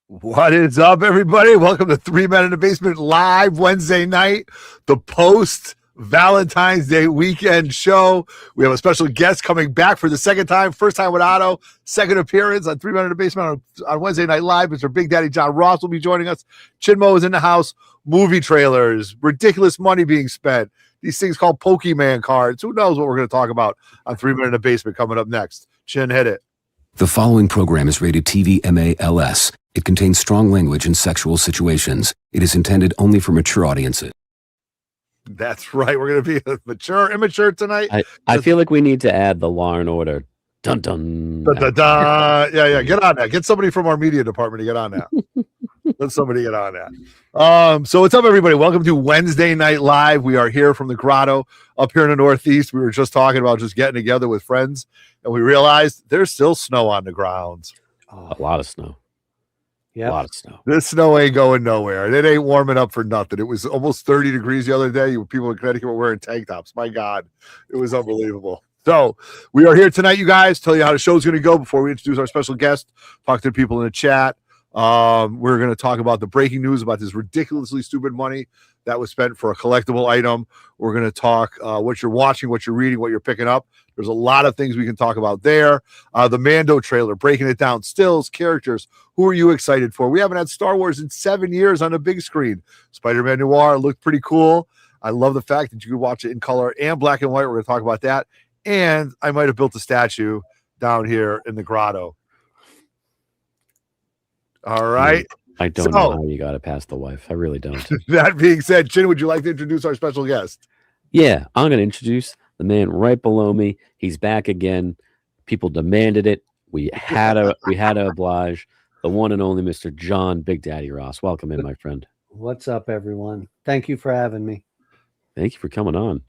What is up, everybody? Welcome to Three Men in the Basement live Wednesday night, the post Valentine's Day weekend show. We have a special guest coming back for the second time, first time with Otto, second appearance on Three Men in the Basement on Wednesday Night Live. Mr. Big Daddy John Ross will be joining us. Chinmo is in the house. Movie trailers, ridiculous money being spent. These things called Pokemon cards. Who knows what we're going to talk about on 3 Men in the Basement coming up next. Chin, hit it. The following program is rated TV MALS. It contains strong language and sexual situations. It is intended only for mature audiences. That's right. We're going to be mature, immature tonight. I feel like we need to add the Law and Order. Dun dun. Dun, dun, dun. Yeah. Get on that. Get somebody from our media department to get on that. Let somebody get on that. So what's up, everybody? Welcome to Wednesday Night Live. We are here from the Grotto up here in the Northeast. We were just talking about just getting together with friends, and we realized there's still snow on the grounds. A lot of snow. Yeah, a lot of snow. This snow ain't going nowhere, and it ain't warming up for nothing. It was almost 30 degrees the other day. People in Connecticut were wearing tank tops. My God, it was unbelievable. So we are here tonight, you guys. Tell you how the show's going to go before we introduce our special guest. Talk to the people in the chat. We're going to talk about the breaking news about this ridiculously stupid money that was spent for a collectible item. We're going to talk what you're watching, what you're reading, what you're picking up. There's a lot of things we can talk about there. The Mando trailer, breaking it down, stills, characters. Who are you excited for? We haven't had Star Wars in 7 years on the big screen. Spider-Man Noir looked pretty cool. I love the fact that you could watch it in color and black and white. We're going to talk about that. And I might have built a statue down here in the grotto. All right. I don't know how you got to pass the wife. I really don't. That being said, Chin, would you like to introduce our special guest? Yeah, I'm going to introduce the man right below me. He's back again. People demanded it. We had to oblige. The one and only Mr. John Big Daddy Ross. Welcome in, my friend. What's up, everyone? Thank you for having me. Thank you for coming on.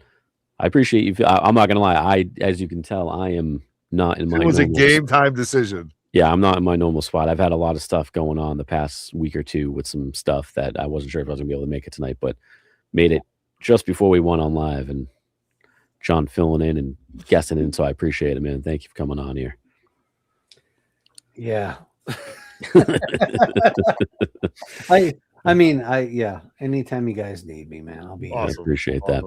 I appreciate you. I'm not going to lie. As you can tell, I am not in my. It was a game time decision. Yeah, I'm not in my normal spot. I've had a lot of stuff going on the past week or two with some stuff that I wasn't sure if I was going to be able to make it tonight, but made it just before we went on live, and John filling in and guessing in, so I appreciate it, man. Thank you for coming on here. Yeah. Yeah. Anytime you guys need me, man, I'll be awesome. here. I appreciate that.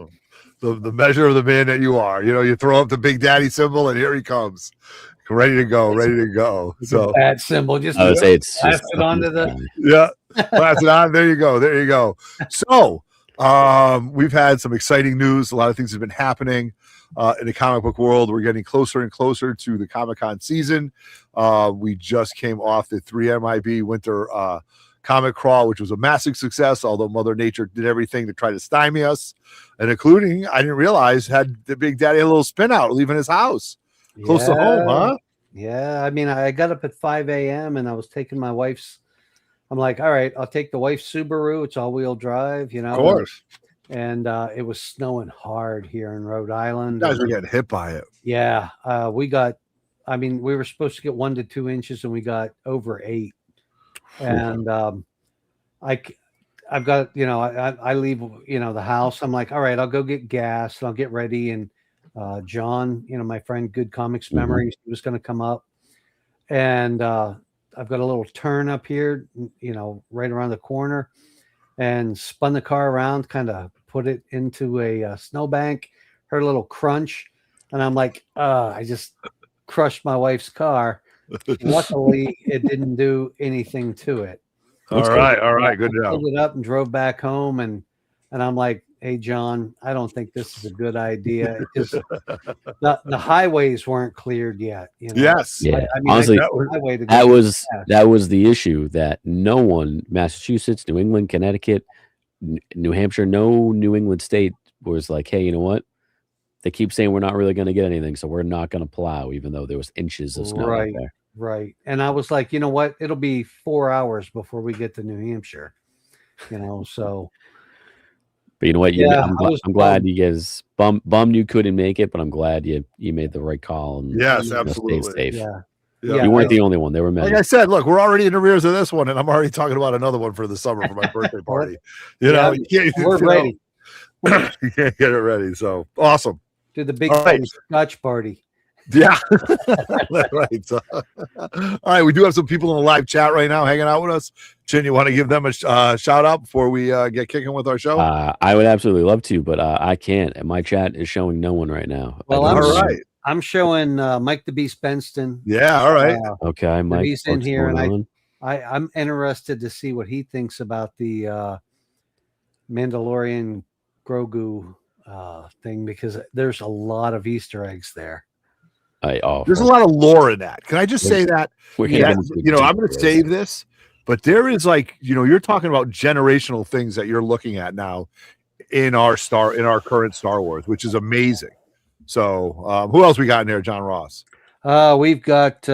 The measure of the man that you are. You know, you throw up the Big Daddy symbol, and here he comes. Ready to go. So that symbol, just I would say it's pass it onto the pass it on. There you go. So we've had some exciting news. A lot of things have been happening in the comic book world. We're getting closer and closer to the Comic-Con season. We just came off the 3MIB winter comic crawl, which was a massive success, although Mother Nature did everything to try to stymie us, and including, I didn't realize, had the Big Daddy a little spin out leaving his house. Close to home, huh? Yeah. I mean, I got up at 5 a.m. and I was taking my wife's. I'm like, all right, I'll take the wife's Subaru. It's all-wheel drive, you know. Of course. And it was snowing hard here in Rhode Island. You guys were getting hit by it. Yeah. We were supposed to get 1 to 2 inches, and we got over 8. And I've got, I leave, the house. I'm like, all right, I'll go get gas and I'll get ready. And John, my friend, Good Comics Memories, he was going to come up, and I've got a little turn up here, right around the corner, and spun the car around, kind of put it into a snowbank, heard a little crunch, and I'm like, I just crushed my wife's car. Luckily, it didn't do anything to it. All right, good job. Pulled it up and drove back home, and I'm like, hey, John, I don't think this is a good idea. The highways weren't cleared yet. Yes. Yeah. Honestly, that was the issue, that no one, Massachusetts, New England, Connecticut, New Hampshire, no New England state was like, hey, you know what? They keep saying we're not really going to get anything, so we're not going to plow, even though there was inches of snow out there. Right. And I was like, you know what? It'll be 4 hours before we get to New Hampshire. So. But you know what? I'm glad you guys bummed you couldn't make it, but I'm glad you made the right call. And, yes, absolutely. Stayed safe. Yeah. You weren't the only one. They were many. Like I said, look, we're already in arrears of this one, and I'm already talking about another one for the summer for my birthday party. We're ready. You can't get it ready. So awesome. Do the big right. Scotch party. Yeah. Right. So, all right. We do have some people in the live chat right now hanging out with us. Chin, you want to give them a shout out before we get kicking with our show? I would absolutely love to, but I can't. And my chat is showing no one right now. Well, all right. I'm showing Mike the Beast Benston. Yeah. All right. Okay, Mike. He's in what's here, going and on? I'm interested to see what he thinks about the Mandalorian Grogu thing, because there's a lot of Easter eggs there. There's a lot of lore in that. Can I just say that? We're Yeah, getting into you know, I'm going to deep save this, but there is like, you know, you're talking about generational things that you're looking at now in our current Star Wars, which is amazing. So, who else we got in there? John Ross. We've got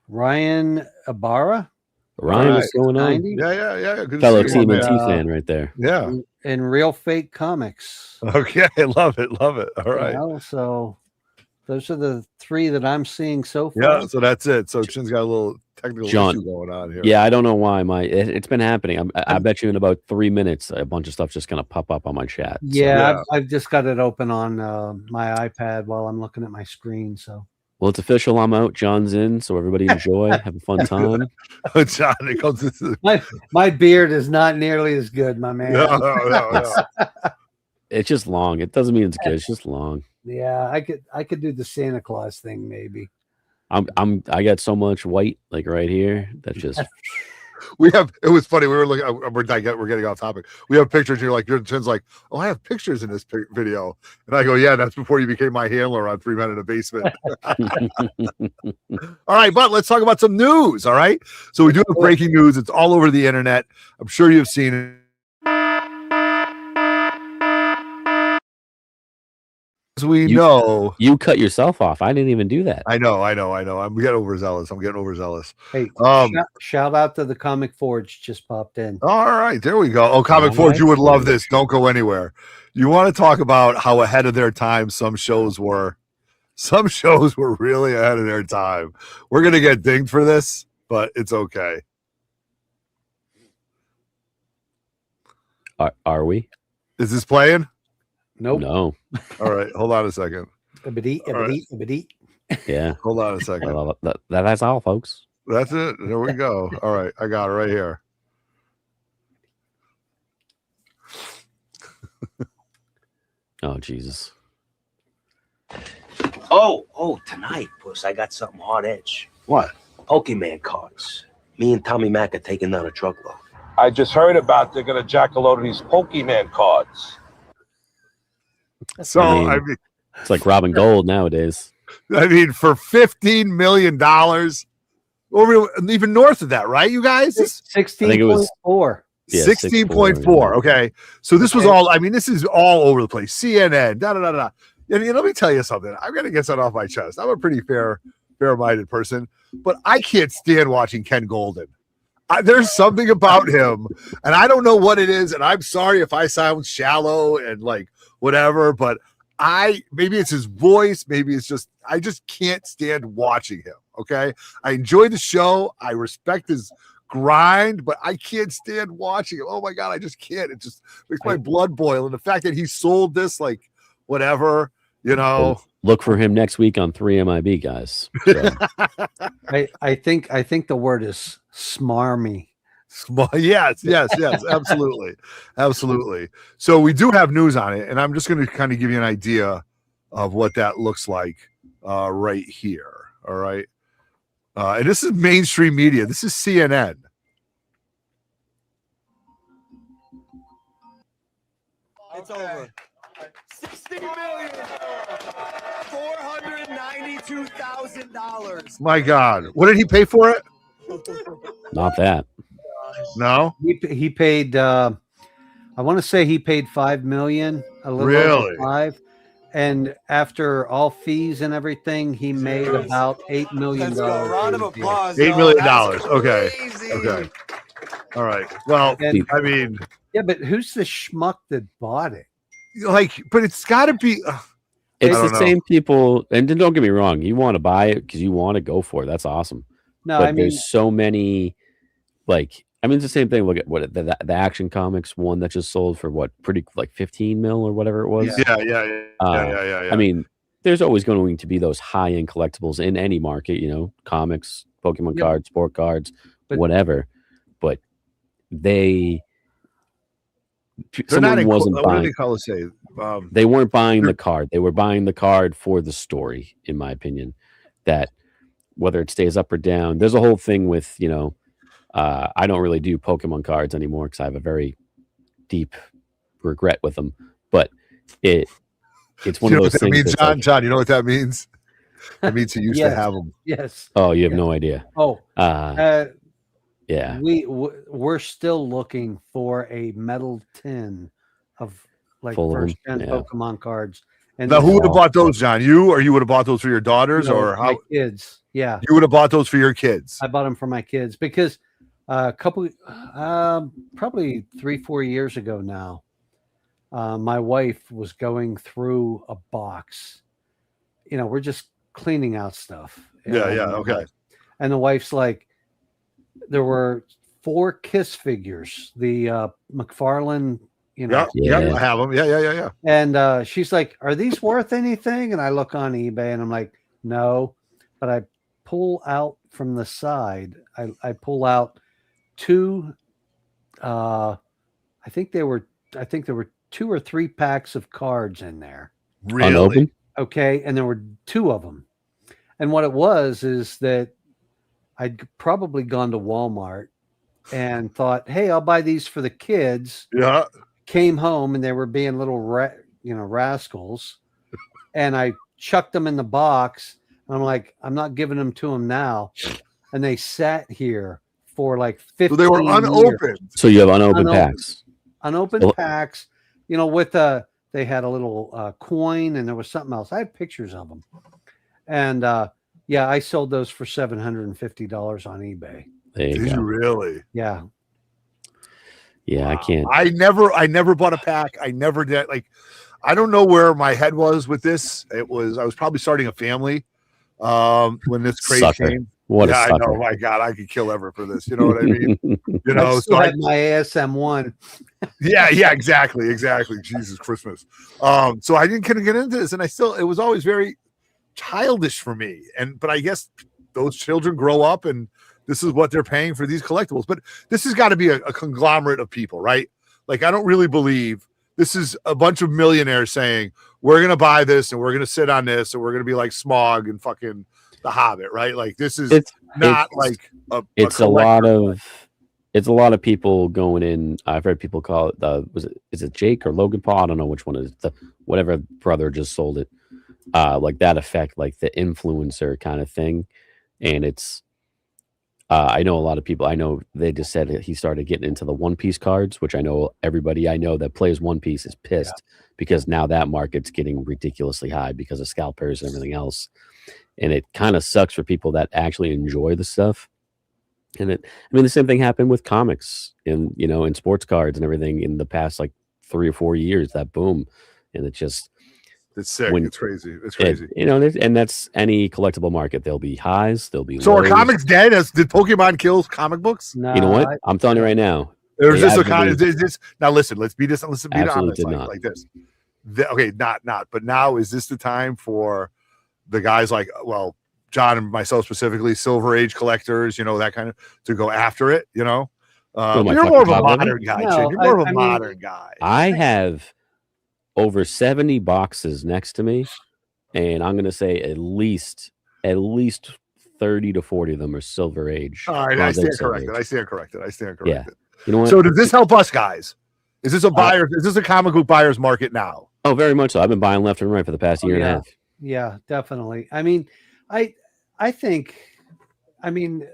Ryan Ibarra. Ryan, what's going on? 90. Yeah. Good to Fellow see you, man. TMNT fan right there. Yeah. In Real Fake Comics. Okay. Love it. All right. You know, so those are the three that I'm seeing so far. Yeah. So that's it. So Chin's got a little technical John, issue going on here. Yeah, I don't know why it's been happening. I bet you in about 3 minutes, a bunch of stuff's just gonna pop up on my chat. So. Yeah, I've just got it open on my iPad while I'm looking at my screen. So, well, it's official. I'm out. John's in. So everybody enjoy. Have a fun time. John, it comes my beard is not nearly as good, my man. No. It's just long. It doesn't mean it's good. It's just long. Yeah, I could do the Santa Claus thing maybe. I got so much white like right here that just it was funny. We were looking, we're getting off topic. We have pictures. And you're like, your Chin's like, oh, I have pictures in this video. And I go, yeah, that's before you became my handler on 3 Men in a Basement. All right, but let's talk about some news. All right. So we do have breaking news. It's all over the internet. I'm sure you've seen it. As we know, you cut yourself off. I didn't even do that. I know. I'm getting overzealous. Hey, shout out to the Comic Forge just popped in. All right, there we go. Oh, Comic Forge, you would love this. Don't go anywhere. You want to talk about how ahead of their time some shows were. Some shows were really ahead of their time. We're gonna get dinged for this, but it's okay. Are we? Is this playing? Nope. No. All right, hold on a second. Yeah. Hold on a second. Well, that's all, folks. That's it. There we go. All right, I got it right here. Oh, Jesus. Oh, tonight, Puss, I got something hard edge. What? Pokemon cards. Me and Tommy Mac are taking down a truckload. I just heard about they're going to jack a load of these Pokemon cards. So, I mean, it's like Robin Gold nowadays. I mean, for $15 million, or even north of that, right, you guys? 16.4. Yeah, 16.4. Okay. So this was all, I mean, this is all over the place. CNN, da. And let me tell you something. I'm going to get something off my chest. I'm a pretty fair-minded person, but I can't stand watching Ken Golden. There's something about him, and I don't know what it is. And I'm sorry if I sound shallow and like whatever, but maybe it's his voice. Maybe it's just, I just can't stand watching him. Okay. I enjoy the show. I respect his grind, but I can't stand watching it. Oh my God, I just can't. It just makes my blood boil. And the fact that he sold this, like, whatever, you know. Well, look for him next week on 3MIB, guys. So. I think the word is smarmy. Yes, absolutely. So we do have news on it, and I'm just going to kind of give you an idea of what that looks like right here. All right. And this is mainstream media. This is CNN. It's over. $60,492,000. My God. What did he pay for it? Not that. No. He paid I want to say he paid $5 million, a little over 5. And after all fees and everything, he made about $8 million. Round of applause. $8 million. That's Okay. crazy. Okay. All right. Well, And- I mean, Yeah, but who's the schmuck that bought it? like, but it's got to be. It's I the don't same people. And then don't get me wrong. You want to buy it because you want to go for it. That's awesome. No, But I mean, there's so many, like, I mean, it's the same thing. Look at what the Action Comics one that just sold for what, pretty like 15 mil or whatever it was. Yeah. I mean, there's always going to be those high end collectibles in any market, you know, comics, Pokemon Yep. cards, sport cards, But- whatever. But They're not someone in, wasn't what do buying. they call it? Say, They weren't buying They're- the card. They were buying the card for the story, in my opinion. That whether it stays up or down, there's a whole thing with, you know, I don't really do Pokemon cards anymore because I have a very deep regret with them. But it's one you know of what those that things. means, that's John? like, John, you know what that means? It means he used to Yes. have them. Yes. oh, you have Yeah. no idea. Oh, Yeah. we're still looking for a metal tin of like Full of 'em, first gen yeah. Pokemon cards. And Now, who they're would have all- bought those, John? You, or you would have bought those for your daughters, you know, or my how? kids? Yeah, You would have bought those for your kids. I bought them for my kids because a couple, probably 3-4 years ago now, my wife was going through a box. You know, we're just cleaning out stuff. Yeah, And, yeah, okay. And the wife's like, there were 4 Kiss figures, the McFarlane, you know, Yeah, yeah, Yeah. I have them. Yeah. and she's like, "Are these worth anything?" And I look on eBay, and I'm like, "No," but I pull out from the side. I pull out 2. I think there were 2 or 3 packs of cards in there. Really? Unopened? Okay, and there were 2 of them. And what it was is that I'd probably gone to Walmart and thought, "Hey, I'll buy these for the kids." Yeah. Came home and they were being little rascals, and I chucked them in the box. And I'm like, I'm not giving them to them now. And they sat here for like 15 So they were years. unopened. So you have unopened Unopened. packs. Unopened Well- packs, you know, with they had a little coin, and there was something else. I have pictures of them. And yeah, I sold those for $750 on eBay. There you Did you go. really? Yeah. Yeah, I Wow. can't. I never bought a pack. I never did. Like, I don't know where my head was with this. I was probably starting a family when this craze Sucker. came. What yeah, a I sucker. know. My God, I could kill Everett for this. You know what I mean? You know, I so still I, had my ASM1. yeah, exactly. Jesus Christmas. So I didn't kind of get into this, and it was always very childish for me. But I guess those children grow up, and this is what they're paying for these collectibles. But this has got to be a conglomerate of people, right? Like, I don't really believe this is a bunch of millionaires saying, we're going to buy this and we're going to sit on this and we're going to be like Smog and fucking The Hobbit, right? Like, this is not like it's a lot of people going in. I've heard people call it is it Jake or Logan Paul? I don't know which one is whatever brother just sold it. Like that effect, like the influencer kind of thing. And it's I know a lot of people. I know they just said he started getting into the One Piece cards, which I know everybody I know that plays One Piece is pissed because now that market's getting ridiculously high because of scalpers and everything else. And it kind of sucks for people that actually enjoy the stuff. And the same thing happened with comics and, you know, in sports cards and everything in the past like 3 or 4 years, that boom. And it just, it's sick. when- It's crazy. It's crazy. you know, and that's any collectible market. There'll be highs, there'll be So are lows. comics dead? Did Pokemon kill comic books? No, You know what? I'm telling you right now. Or is They this a absolutely- is this now? Listen, let's be honest. Absolutely did not. Like this. Okay, not. But now is this the time for the guys like, well, John and myself specifically, Silver Age collectors, you know, that kind of, to go after it? You know, am I you're more of a fucking top modern guy. No, Chin. You're more of I a mean- modern guy. I have over 70 boxes next to me, and I'm gonna say at least 30 to 40 of them are Silver Age. All right, I Bronze Age, stand Silver corrected. Age. I stand corrected. Yeah. You know what? So does this help us guys? Is this a buyer? Is this a comic book buyer's market now? Oh, very much so. I've been buying left and right for the past year and a half. Yeah, definitely. I mean, I think, I mean,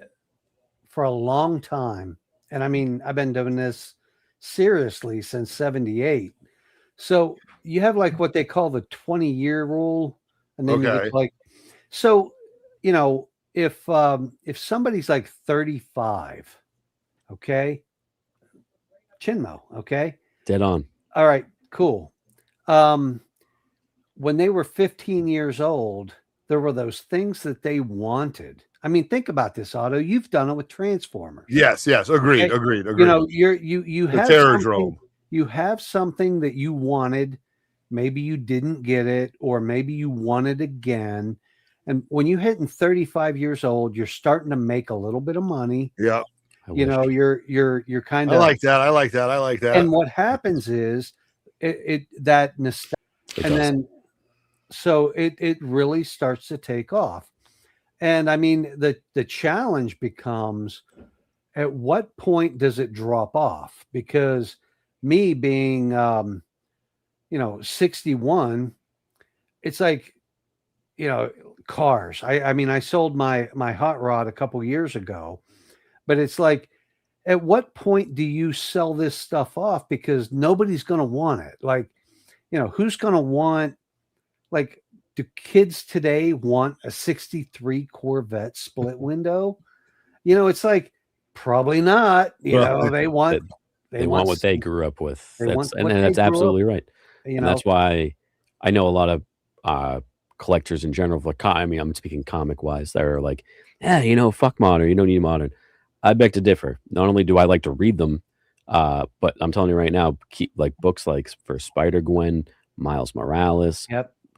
for a long time, and I mean, I've been doing this seriously since 78. So you have like what they call the 20-year rule. And then you Okay. get like, so, you know, if somebody's like 35, okay, Chinmo, okay, Dead on. all right, cool. When they were 15 years old, there were those things that they wanted. I mean, think about this, Otto. You've done it with Transformers. Yes. Agreed. Okay. Agreed. You know, you the have Terrordrome. you have something that you wanted, maybe you didn't get it, or maybe you won it again. And when you hitting 35 years old, you're starting to make a little bit of money. Yeah. You know, you're kind I of like that. I like that. I like that. And what happens is that nostalgia, and then so it really starts to take off. And I mean, the challenge becomes, at what point does it drop off? Because me being 61, it's like, cars. I mean, I sold my hot rod a couple years ago, but it's like, at what point do you sell this stuff off? Because nobody's going to want it. Like, who's going to want, like, do kids today want a 63 Corvette split window? It's like, probably not. They want what they grew up with. That's absolutely right. And that's why I know a lot of collectors in general. I'm speaking comic wise. That are like, fuck modern. You don't need modern. I beg to differ. Not only do I like to read them, but I'm telling you right now, keep like books like for Spider-Gwen, Miles Morales,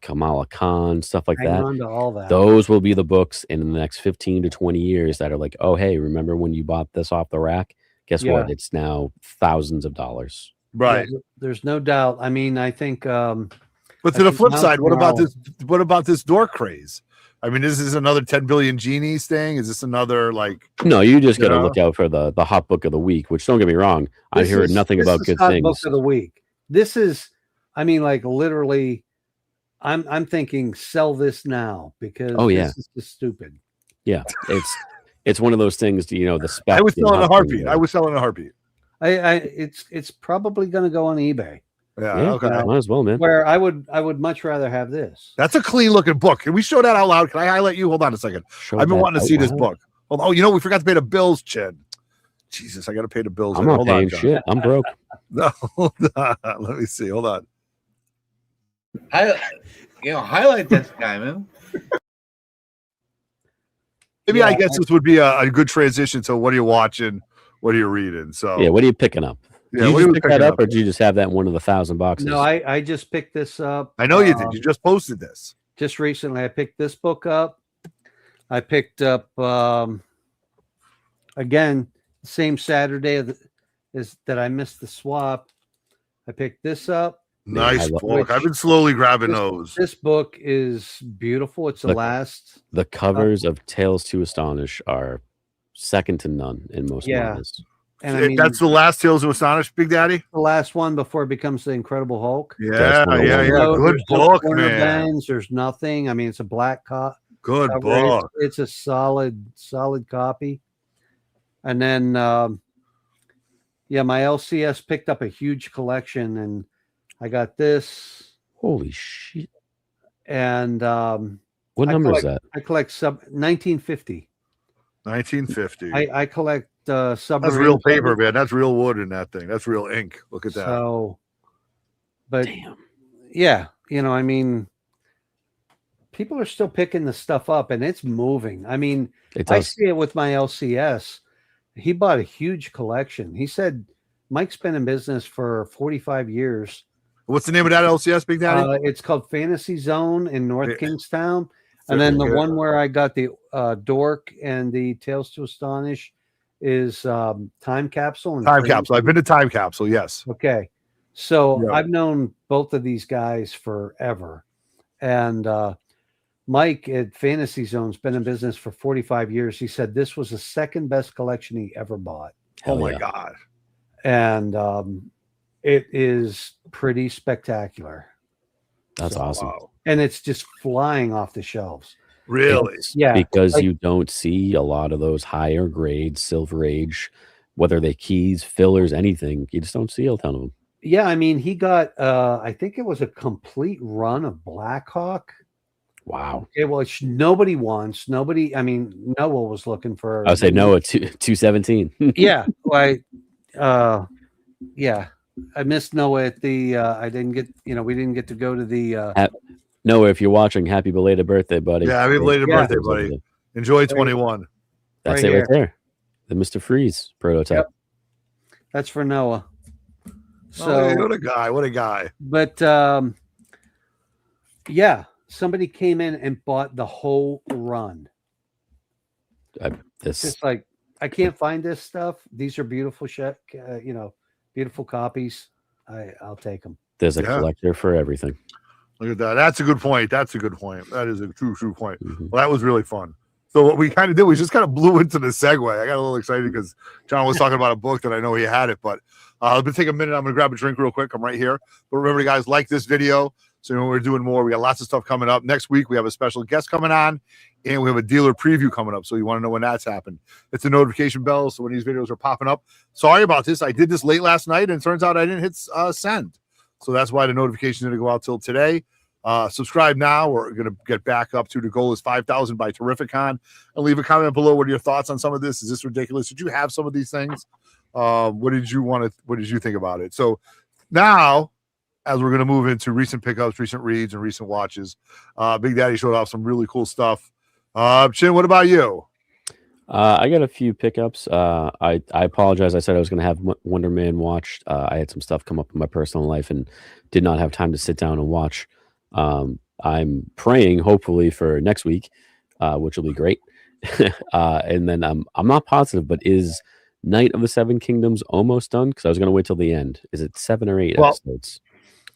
Kamala Khan, stuff like hang on to all that. Those will be the books in the next 15 to 20 years that are like, oh, hey, remember when you bought this off the rack? Guess what? It's now thousands of dollars. Right. Yeah, there's no doubt. I mean, I think. But to the flip side, what about this? What about this door craze? I mean, is this another 10 billion genies thing? Is this another like? No, you just got to look out for the hot book of the week. Which, don't get me wrong, I hear nothing about good things. Book of the week. This is, I mean, like literally, I'm thinking sell this now because this is just stupid. Yeah, it's one of those things. The spec. I was selling a heartbeat. I was selling a heartbeat. It's probably going to go on eBay. Yeah, okay. Might as well, man. Where I would much rather have this. That's a clean looking book. Can we show that out loud? Can I highlight you? Hold on a second. I've been wanting to see this book. Oh, we forgot to pay the bills, Chin. Jesus, I got to pay the bills. I'm not paying shit. I'm broke. No, hold on. Let me see. Hold on. Highlight this guy, man. Maybe I guess this would be a good transition. So, what are you watching? What are you reading? So, what are you picking up? Yeah, did you just pick that up, or did you just have that in one of the 1,000 boxes? No, I just picked this up. I know you did. You just posted this. Just recently, I picked this book up. I picked up again same Saturday is that I missed the swap. I picked this up. Nice book. I've been slowly grabbing those. This book is beautiful. It's the last. The covers of Tales to Astonish are second to none in most mangas. And I mean, that's the last Tales to Astonish, Big Daddy. The last one before it becomes the Incredible Hulk. Yeah. Good book, man. There's nothing. I mean, it's a black good book. It's a solid copy. And then, my LCS picked up a huge collection, and I got this. Holy shit! And what number is that? I collect 1950. 1950. I collect submarine. That's real paper, man. That's real wood in that thing. That's real ink. Look at that. So, but damn. Yeah, I mean, people are still picking the stuff up, and it's moving. I mean, I see it with my LCS. He bought a huge collection. He said Mike's been in business for 45 years. What's the name of that LCS, Big Daddy? It's called Fantasy Zone in North Kingstown. And then the one where I got the Dork and the Tales to Astonish is Time Capsule. Time Capsule. I've been to Time Capsule, yes. Okay. So I've known both of these guys forever. And Mike at Fantasy Zone's been in business for 45 years. He said this was the second best collection he ever bought. Oh, my God. And it is pretty spectacular. That's awesome. Wow. And it's just flying off the shelves. Really? Yeah. Because you don't see a lot of those higher grade Silver Age, whether they keys, fillers, anything. You just don't see a ton of them. Yeah, I mean, he got I think it was a complete run of Blackhawk. Wow. Okay, well, nobody wants. Nobody. I mean, Noah was looking for. I would say Noah 217. Yeah. Yeah. I missed Noah at the. I didn't get. We didn't get to go to the. Noah, if you're watching, happy belated birthday, buddy. Yeah, happy belated birthday, buddy. Enjoy 21. That's right there. The Mr. Freeze prototype. Yep. That's for Noah. So what a guy. What a guy. But Yeah, somebody came in and bought the whole run. This Just like, I can't find this stuff. These are beautiful beautiful copies. I'll take them. there's a Yeah. collector for everything. Look at that. That's a good point. That's a good point. That is a true point. Mhm. Well, that was really fun. So what we kind of did, we just kind of blew into the segue. I got a little excited because John was talking about a book that I know he had it, but I'm going to take a minute. I'm going to grab a drink real quick. I'm right here. But remember, guys, like this video. So you know, we're doing more. We got lots of stuff coming up. Next week, we have a special guest coming on, and we have a dealer preview coming up. So you want to know when that's happened. It's a notification bell. So when these videos are popping up, sorry about this. I did this late last night, and it turns out I didn't hit send. So that's why the notification didn't go out till today. Subscribe now. We're going to get back up to the goal is 5,000 by Terrificon, and leave a comment below. What are your thoughts on some of this? Is this ridiculous? Did you have some of these things? What did you think about it? So now, as we're going to move into recent pickups, recent reads, and recent watches, Big Daddy showed off some really cool stuff. Chin, what about you? I got a few pickups. I apologize. I said I was going to have Wonder Man watched. I had some stuff come up in my personal life and did not have time to sit down and watch. I'm praying, hopefully, for next week, which will be great. And then I'm not positive, but is Night of the Seven Kingdoms almost done? Because I was going to wait till the end. Is it 7 or 8 episodes?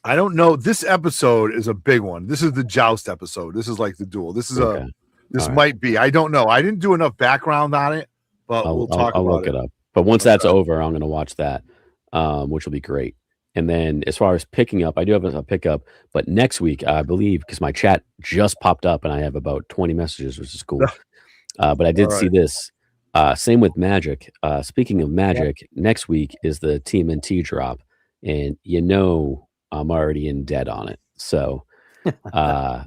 I don't know. This episode is a big one. This is the Joust episode. This is like the duel. This is Okay. This All right. might be. I don't know. I didn't do enough background on it, but we'll talk I'll about look it up. But once that's Okay. over, I'm going to watch that, which will be great. And then as far as picking up, I do have a pickup, but next week, I believe, because my chat just popped up and I have about 20 messages, which is cool. But I did see this. Same with Magic. Speaking of Magic, next week is the TMNT drop, and you know I'm already in debt on it. So I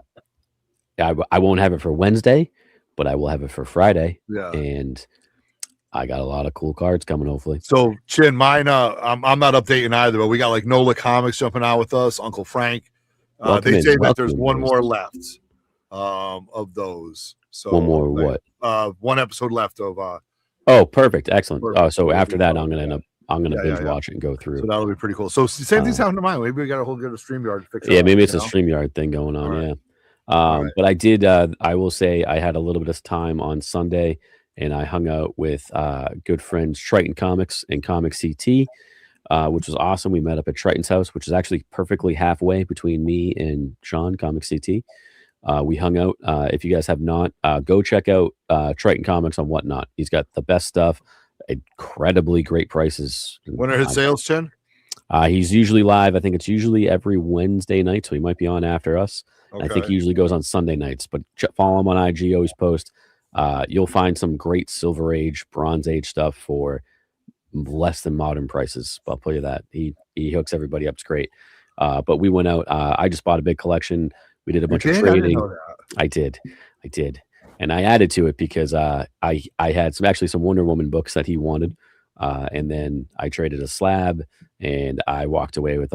won't have it for Wednesday, but I will have it for Friday. Yeah. And I got a lot of cool cards coming, hopefully. So Chin, mine, I'm not updating either, but we got like Nola Comics jumping out with us, Uncle Frank. Welcome They in, say that welcome there's in, one boys. more left of those. So One more what? one episode left of Oh, perfect. Excellent. Perfect. So after that, Yeah. I'm gonna Yeah, binge yeah. watch it and go through. so that'll be pretty cool. So same thing's Uh, happening to mine. Maybe we got a whole good StreamYard to fix it Yeah, up, maybe it's you a know? StreamYard thing going on. All right. Yeah. All right. But I did. I will say I had a little bit of time on Sunday, and I hung out with good friends Triton Comics and Comic CT, which was awesome. We met up at Triton's house, which is actually perfectly halfway between me and Sean, Comic CT. We hung out. If you guys have not, go check out Triton Comics on Whatnot. He's got the best stuff, incredibly great prices. When are his sales, Chin? He's usually live. I think it's usually every Wednesday night, so he might be on after us. Okay. I think he usually goes on Sunday nights, but follow him on IG. Always post. You'll find some great Silver Age, Bronze Age stuff for less than modern prices. I'll tell you that. He hooks everybody up. It's great. But we went out. I just bought a big collection. We did a bunch of Okay, I didn't trading. know that. I did, and I added to it because I had some Wonder Woman books that he wanted, and then I traded a slab, and I walked away with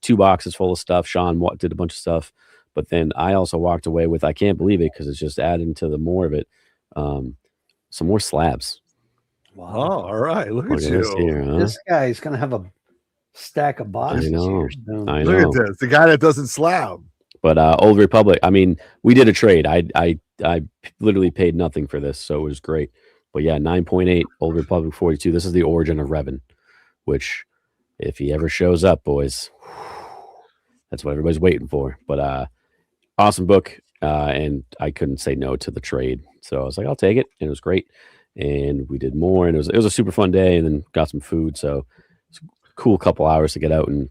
two boxes full of stuff. Sean did a bunch of stuff, but then I also walked away with, I can't believe it because it's just adding to the more of it, some more slabs. Oh, all right. Look Look at at this you. here, huh? This guy's gonna have a stack of boxes know. here soon. I Look know. at this. The guy that doesn't slab. But Old Republic, I mean, we did a trade. I literally paid nothing for this, so it was great. But yeah, 9.8 Old Republic 42. This is the origin of Revan, which if he ever shows up, boys, that's what everybody's waiting for. But awesome book, and I couldn't say no to the trade, so I was like, I'll take it, and it was great. And we did more, and it was a super fun day, and then got some food. So it's a cool couple hours to get out and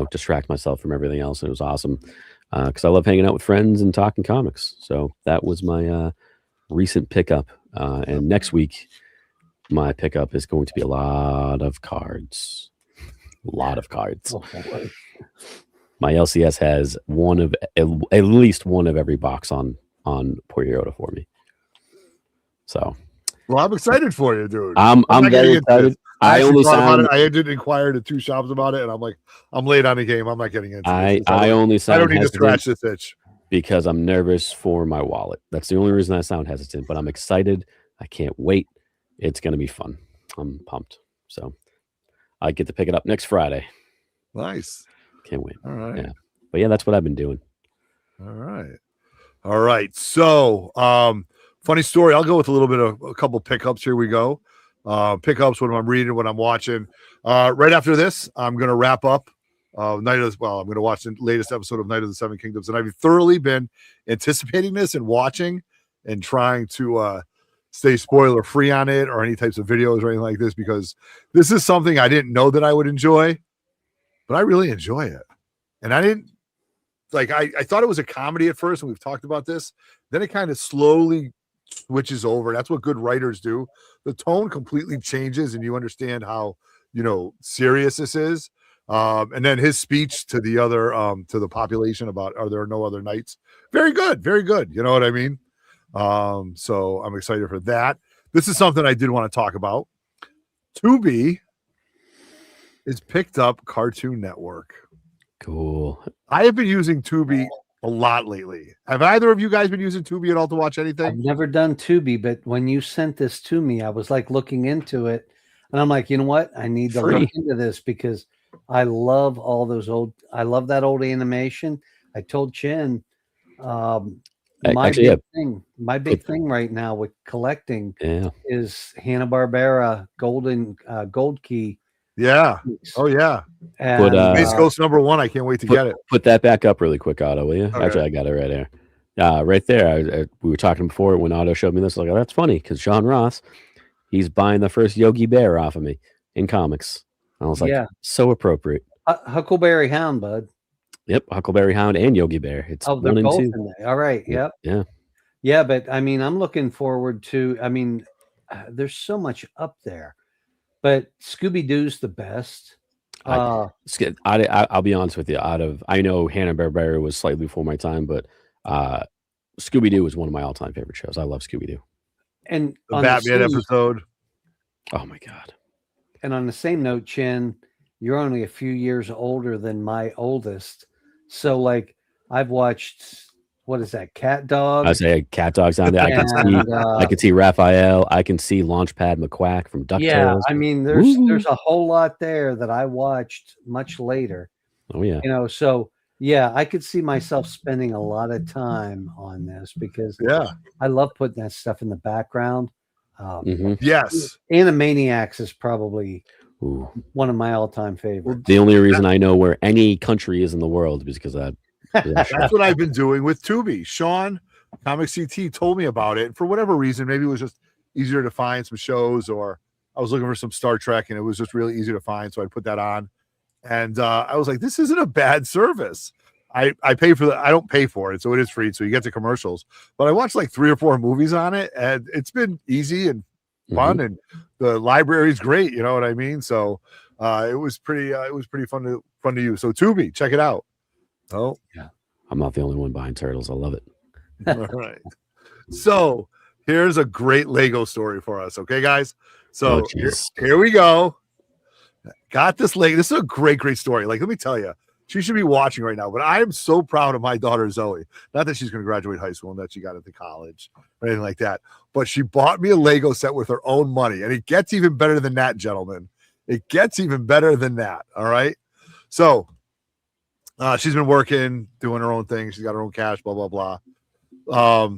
distract myself from everything else. And it was awesome. Because I love hanging out with friends and talking comics. So that was my recent pickup. And next week, my pickup is going to be a lot of cards. A lot of cards. Oh, boy. My LCS has at least one of every box on Poyota for me. So Well, I'm excited for you, dude. I'm not very getting into excited. this. I actually only thought about sound it. I did inquire to 2 shops about it, and I'm like, I'm late on the game. I'm not getting into this. I only I sound don't need to hesitant scratch this itch. because I'm nervous for my wallet. That's the only reason I sound hesitant, but I'm excited. I can't wait. It's going to be fun. I'm pumped. So I get to pick it up next Friday. Nice. Can't wait. All right. Yeah. But yeah, that's what I've been doing. All right. So, funny story. I'll go with a little bit of a couple pickups. Here we go. Pickups, what I'm reading, what I'm watching. Right after this, I'm going to wrap up I'm going to watch the latest episode of Night of the Seven Kingdoms. And I've thoroughly been anticipating this and watching and trying to stay spoiler free on it or any types of videos or anything like this, because this is something I didn't know that I would enjoy, but I really enjoy it. And I didn't like, I thought it was a comedy at first, and we've talked about this. Then it kind of slowly switches over. That's what good writers do. The tone completely changes, and you understand how, serious this is. And then his speech to the other, to the population about, are there no other knights? Very good. Very good. You know what I mean? So I'm excited for that. This is something I did want to talk about. Tubi is picked up Cartoon Network. Cool. I have been using Tubi a lot lately. Have either of you guys been using Tubi at all to watch anything? I've never done Tubi, but when you sent this to me, I was like looking into it, and I'm like, you know what? I need to look into this because I love all those I love that old animation. I told Chin, my big thing right now with collecting is Hanna-Barbera Gold Key. Yeah. Oh yeah. And, Space Ghost #1. I can't wait to get it. Put that back up really quick, Otto, will you? Okay. Actually, I got it right there. Right there. We were talking before when Otto showed me this. Like, oh, that's funny because Sean Ross, he's buying the first Yogi Bear off of me in comics. I was like, so appropriate. Huckleberry Hound, bud. Yep, Huckleberry Hound and Yogi Bear. It's they're 1 and both 2. in there. All right. Yep. Yeah. Yeah, but I mean, I'm looking forward to. I mean, there's so much up there, but Scooby-Doo's the best. I'll be honest with you. I know Hanna-Barbera was slightly before my time, but Scooby-Doo is one of my all-time favorite shows. I love Scooby-Doo. And the Batman episode. Oh my god! And on the same note, Chin, you're only a few years older than my oldest, so like I've watched. What is that? Cat Dog? I say Cat Dog's on there. I can see Raphael. I can see Launchpad McQuack from DuckTales. Yeah, I mean, there's a whole lot there that I watched much later. Oh yeah. So yeah, I could see myself spending a lot of time on this because I love putting that stuff in the background. Yes. Animaniacs is probably one of my all-time favorites. The only reason I know where any country is in the world is because of that. That's what I've been doing with Tubi. Sean, Comic CT, told me about it. And for whatever reason, maybe it was just easier to find some shows, or I was looking for some Star Trek and it was just really easy to find. So I put that on. And I was like, this isn't a bad service. I pay for I don't pay for it. So it is free. So you get the commercials. But I watched like 3 or 4 movies on it, and it's been easy and fun. And the library's great. You know what I mean? So it was pretty fun to use. So Tubi, check it out. Oh yeah, I'm not the only one buying turtles. I love it. All right. So here's a great Lego story for us. Okay, guys. So here we go. Got this Lego. This is a great story. Like, let me tell you, she should be watching right now. But I am so proud of my daughter Zoe. Not that she's going to graduate high school and that she got into college or anything like that, but she bought me a Lego set with her own money, and it gets even better than that, gentlemen. It gets even better than that. All right. So. She's been working, doing her own thing. She's got her own cash, blah, blah, blah.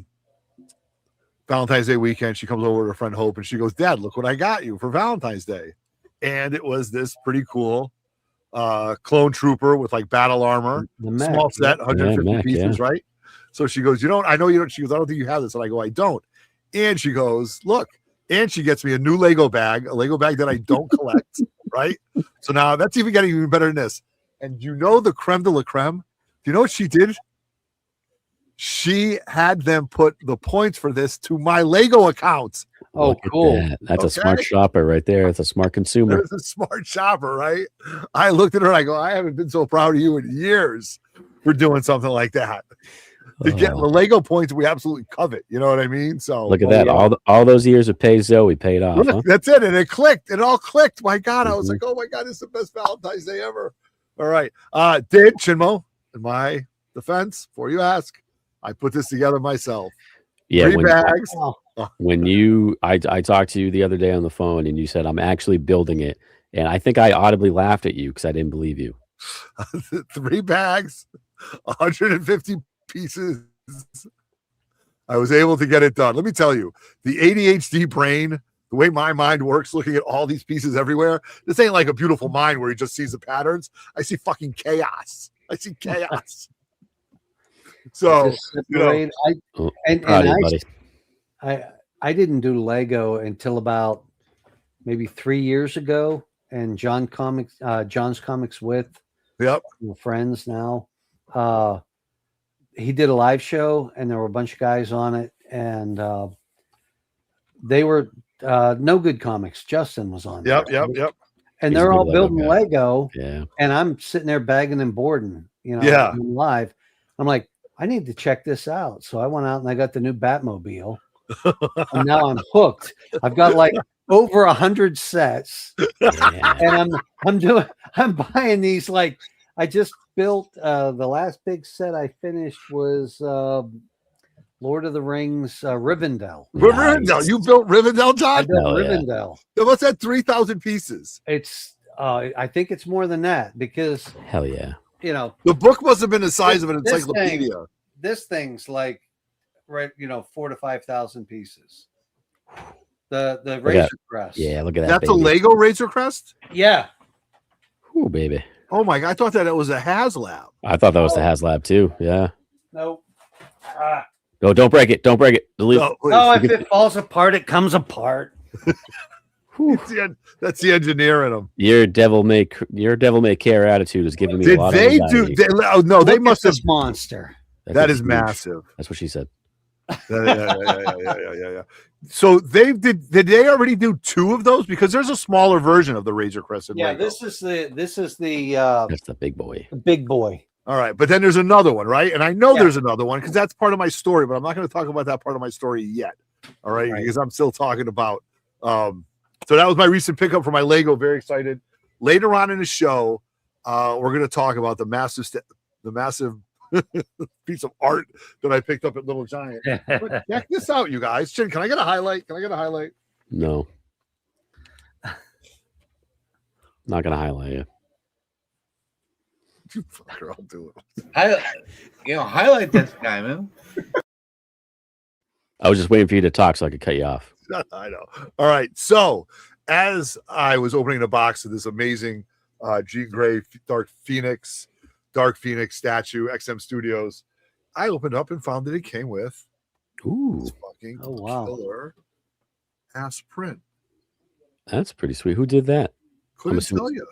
Valentine's Day weekend, she comes over to her friend Hope and she goes, Dad, look what I got you for Valentine's Day. And it was this pretty cool clone trooper with like battle armor, small set, 150 pieces, right? So she goes, I know you don't. She goes, I don't think you have this. And I go, I don't. And she goes, look. And she gets me a new Lego bag that I don't collect, right? So now that's getting even better than this. And the creme de la creme? Do you know what she did? She had them put the points for this to my Lego account. Oh, cool. That's a smart shopper right there. It's a smart consumer. There's a smart shopper, right? I looked at her and I go, I haven't been so proud of you in years for doing something like that. To get the Lego points we absolutely covet. You know what I mean? So look at that. Yeah. All those years of Pay Zoe paid off. Look, that's it. And it clicked. It all clicked. My God. I was like, oh my God, this is the best Valentine's Day ever. All right. Did Chinmo, in my defense, before you ask, I put this together myself. Yeah. 3 bags. When I talked to you the other day on the phone and you said, I'm actually building it. And I think I audibly laughed at you because I didn't believe you. 3 bags, 150 pieces. I was able to get it done. Let me tell you, the ADHD brain, the way my mind works, looking at all these pieces everywhere, this ain't like a beautiful mind where he just sees the patterns. I see fucking chaos. I see chaos. So, Just separate. Oh, And proud of you, I, buddy. I didn't do Lego until about maybe 3 years ago, and John's Comics with yep. we're friends now. He did a live show, and there were a bunch of guys on it, and they were No Good Comics. Justin was on. Yep. there. Yep. And He's a they're big all Lego building guy. Lego, Yeah. and I'm sitting there bagging and boarding. Yeah. Live. I'm like, I need to check this out. So I went out and I got the new Batmobile. And now I'm hooked. I've got like over 100 sets, Yeah. and I'm buying these. Like, I just built the last big set I finished was Lord of the Rings Rivendell. Rivendell. Nice. You built Rivendell, I John? built Hell yeah. Rivendell. What's that? 3,000 pieces. It's I think it's more than that, because Hell yeah. The book must have been the size of an This thing- encyclopedia. this thing's like 4,000 to 5,000 pieces. The Razor Crest. Yeah, look at that. That's a baby. Lego Razor Crest? Yeah. Ooh, baby. Oh my God. I thought that it was a HasLab. I thought that was the HasLab too. Yeah. Nope. No, don't break it. Don't break it. Delete. No, please. Oh, if it falls apart, it comes apart. That's the engineer in them. Your devil may care attitude is giving me a Did lot they of do? anxiety. Oh no, they Look at must have. this monster. That's That a is huge- massive. That's what she said. Yeah. So they did. Did they already do 2 of those? Because there's a smaller version of the Razor Crest. In Yeah, Lego. this is the That's the big boy. big boy. All right, but then there's another one, right? And I know Yeah. there's another one because that's part of my story, but I'm not going to talk about that part of my story yet. All right, Right. because I'm still talking about. So that was my recent pickup for my Lego. Very excited. Later on in the show, we're going to talk about the massive piece of art that I picked up at Little Giant. But check this out, you guys. Chin, can I get a highlight? Can I get a highlight? No. Not gonna highlight you. You fucker, I'll do it. Highlight this guy, man. I was just waiting for you to talk so I could cut you off. I know. All right. So, as I was opening the box of this amazing Jean Grey Dark Phoenix statue, XM Studios, I opened up and found that it came with Ooh, this fucking Oh, wow. killer ass print. that's pretty sweet. Who did that? Couldn't assuming- tell you.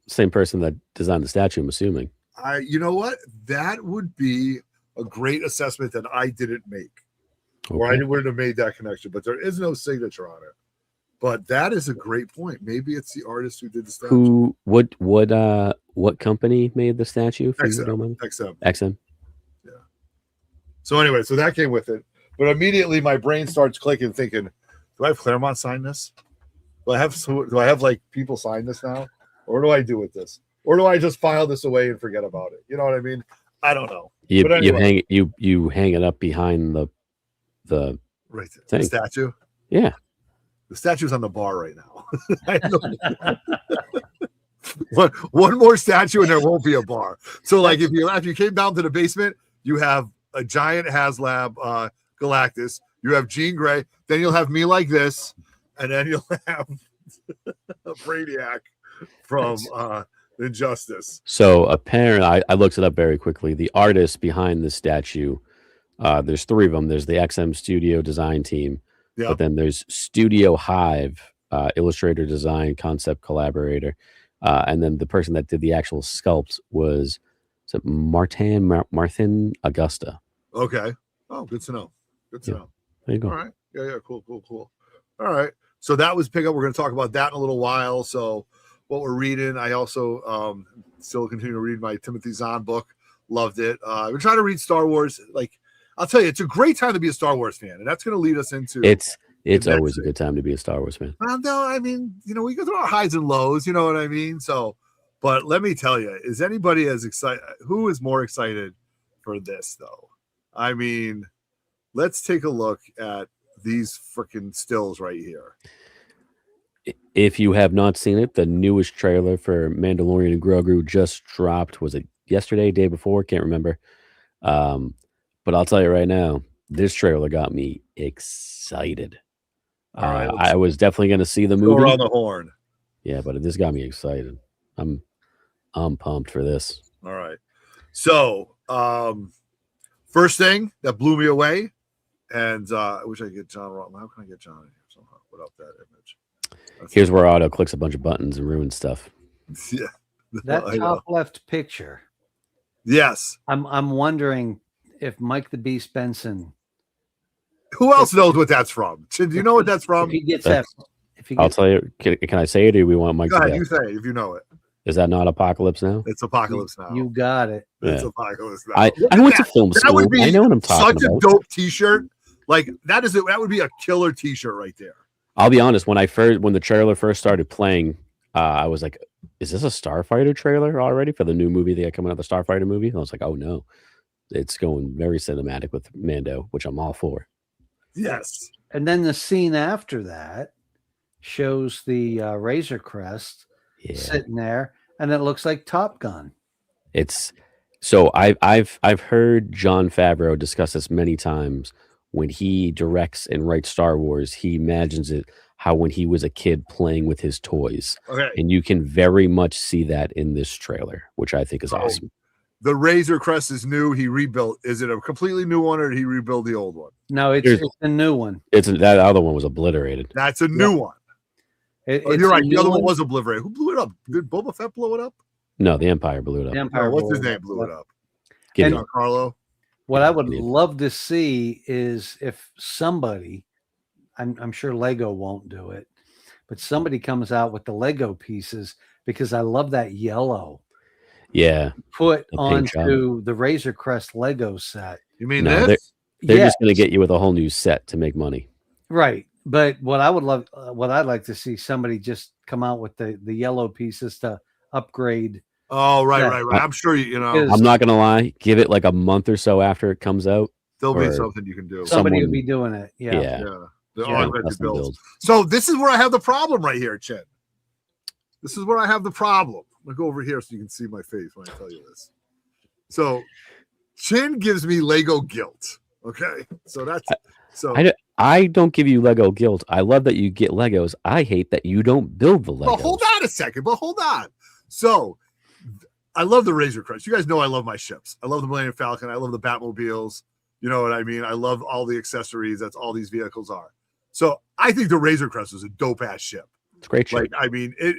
Same person that designed the statue, I'm assuming. You know what? That would be a great assessment that I didn't make, or I Okay. wouldn't have made that connection. But there is no signature on it. But that is a great point. Maybe it's the artist who did the statue. What company made the statue? If you XM. don't mind? XM. XM. So anyway, so that came with it. But immediately my brain starts clicking, thinking, do I have Claremont sign this? Do I have like people sign this now? Or do I do with this? Or do I just file this away and forget about it? You know what I mean? I don't know. You But anyway. you hang it up behind the Right. The Thing. statue. yeah. The statue's on the bar right now. I know. one more statue and there won't be a bar. So like if you came down to the basement, you have a giant HasLab Galactus, you have Jean Grey, then you'll have me like this, and then you'll have a Brainiac from Injustice. So apparently, I looked it up very quickly. The artist behind the statue, there's 3 of them. There's the XM Studio design team, Yeah. but then there's Studio Hive, illustrator, design, concept collaborator, and then the person that did the actual sculpt was Martin Augusta. Okay. Oh, good to know. Good to Yeah. know. There you go. All right. Yeah. Cool. All right. So that was pickup. We're going to talk about that in a little while. So what we're reading, I also still continue to read my Timothy Zahn book. Loved it. I've been trying to read Star Wars. Like, I'll tell you, it's a great time to be a Star Wars fan, and that's going to lead us into. It's That's always a it. good time to be a Star Wars fan. No, I mean, we go through our highs and lows. You know what I mean? So, but let me tell you, is anybody as excited? Who is more excited for this, though? I mean, let's take a look at these freaking stills right here. If you have not seen it, the newest trailer for Mandalorian and Grogu just dropped. Was it yesterday, day before? Can't remember. But I'll tell you right now, this trailer got me excited. All right, I was definitely going to see the go movie. around the horn. Yeah, but this got me excited. I'm pumped for this. All right. So, first thing that blew me away, and I wish I could get John wrong. How can I get John in here somehow without that image? Here's where Otto clicks a bunch of buttons and ruins stuff. Yeah. That I know. top left picture. Yes. I'm wondering if Mike the Beast Benson, Who else knows what that's from? Do you know what that's if from? he gets that, if he I'll gets, tell you. Can I say it, or do we want Mike Go to ahead, guess? you say it if you know it. Is that not Apocalypse Now? It's Apocalypse Now. you got it. It's Yeah. Apocalypse Now. I Look at went to that. film That school. would be I know what I'm talking such about. a dope T-shirt. Like that is that would be a killer T-shirt right there. I'll be honest. When the trailer first started playing, I was like, "Is this a Starfighter trailer already for the new movie they got coming out? The Starfighter movie?" And I was like, "Oh no, it's going very cinematic with Mando, which I'm all for." Yes. And then the scene after that shows the Razor Crest Yeah, sitting there, and it looks like Top Gun. it's so I've heard Jon Favreau discuss this many times. When he directs and writes Star Wars, he imagines it how when he was a kid playing with his toys. Okay. And you can very much see that in this trailer, which I think is Oh. awesome. The Razor Crest is new. He rebuilt. Is it a completely new one, or did he rebuild the old one? No, it's a new one. That other one was obliterated. That's a new one. Oh, It's you're a right. The new other one one. was obliterated. Who blew it up? Did Boba Fett blow it up? No, the Empire blew it up. The Empire What's his blew it name up. blew it up? Gideon. Carlo. What I would Gideon. love to see is if somebody, I'm sure Lego won't do it, but somebody comes out with the Lego pieces, because I love that yellow Yeah. put The paint job. onto the Razor Crest Lego set. You mean No, this? They're Yeah, just going to get you with a whole new set to make money. right. But what I would love, what I'd like to see, somebody just come out with the yellow pieces to upgrade. Oh, right, Yeah. right. I'm sure you know. Is- I'm not going to lie. Give it like a month or so after it comes out. There'll be or something you can do. Somebody someone- would be doing it. Yeah. Yeah. Yeah. The Yeah. augmented Custom builds. build. So this is where I have the problem right here, Chin. This is where I have the problem. I'm gonna go over here so you can see my face when I tell you this. So Chin gives me Lego guilt. Okay. So that's so I don't give you Lego guilt. I love that you get Legos. I hate that you don't build the Legos. But hold on a second. But hold on. So I love the Razor Crest. You guys know I love my ships. I love the Millennium Falcon. I love the Batmobiles. You know what I mean? I love all the accessories. That's all these vehicles are. So I think the Razor Crest is a dope ass ship. It's a great shit. Like, I mean, it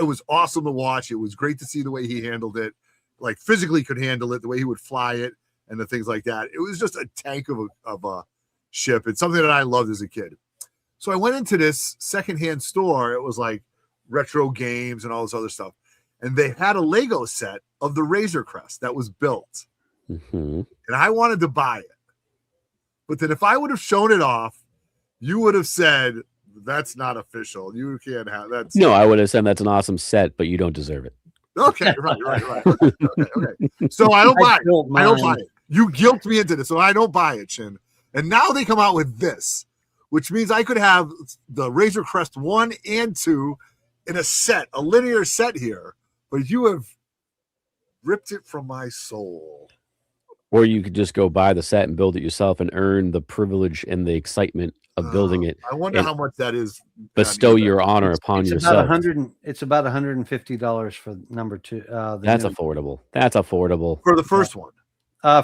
was awesome to watch. It was great to see the way he handled it, like physically could handle it, the way he would fly it, and the things like that. It was just a tank of a ship. It's something that I loved as a kid. So I went into this secondhand store. It was like retro games and all this other stuff, and they had a Lego set of the Razor Crest that was built, Mhm. and I wanted to buy it. But then if I would have shown it off, you would have said, that's not official. You can't have that's No, I would have said that's an awesome set, but you don't deserve it. okay, right. Okay. So I don't buy it. built I don't buy mine. it. You guilt me into this, so I don't buy it, Chin. And now they come out with this, which means I could have the Razor Crest 1 and 2 in a set, a linear set here, but you have ripped it from my soul. Or you could just go buy the set and build it yourself and earn the privilege and the excitement of building it. I wonder and how much that is. Bestow your honor upon It's yourself. about it's about $150 for number two. That's affordable. That's affordable. for the first one.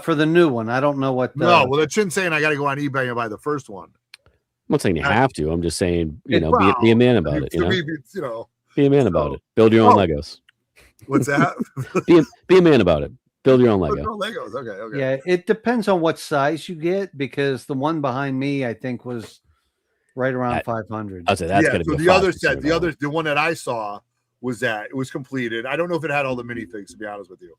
for the new one. I don't know what. No, well, the Chin saying I got to go on eBay and buy the first one. I'm not saying you have to. I'm just saying, you know, Well, be a man about it. to me, it's, you know, Be a man about it. Build your own Legos. what's that? Be a man about it. Build your own Oh, Lego. Legos. Okay. Yeah, it depends on what size you get, because the one behind me, I think, was right around 500. I'd say that's yeah, going to so be the a other $500 set, the one that I saw was that it was completed. I don't know if it had all the minifigs, to be honest with you.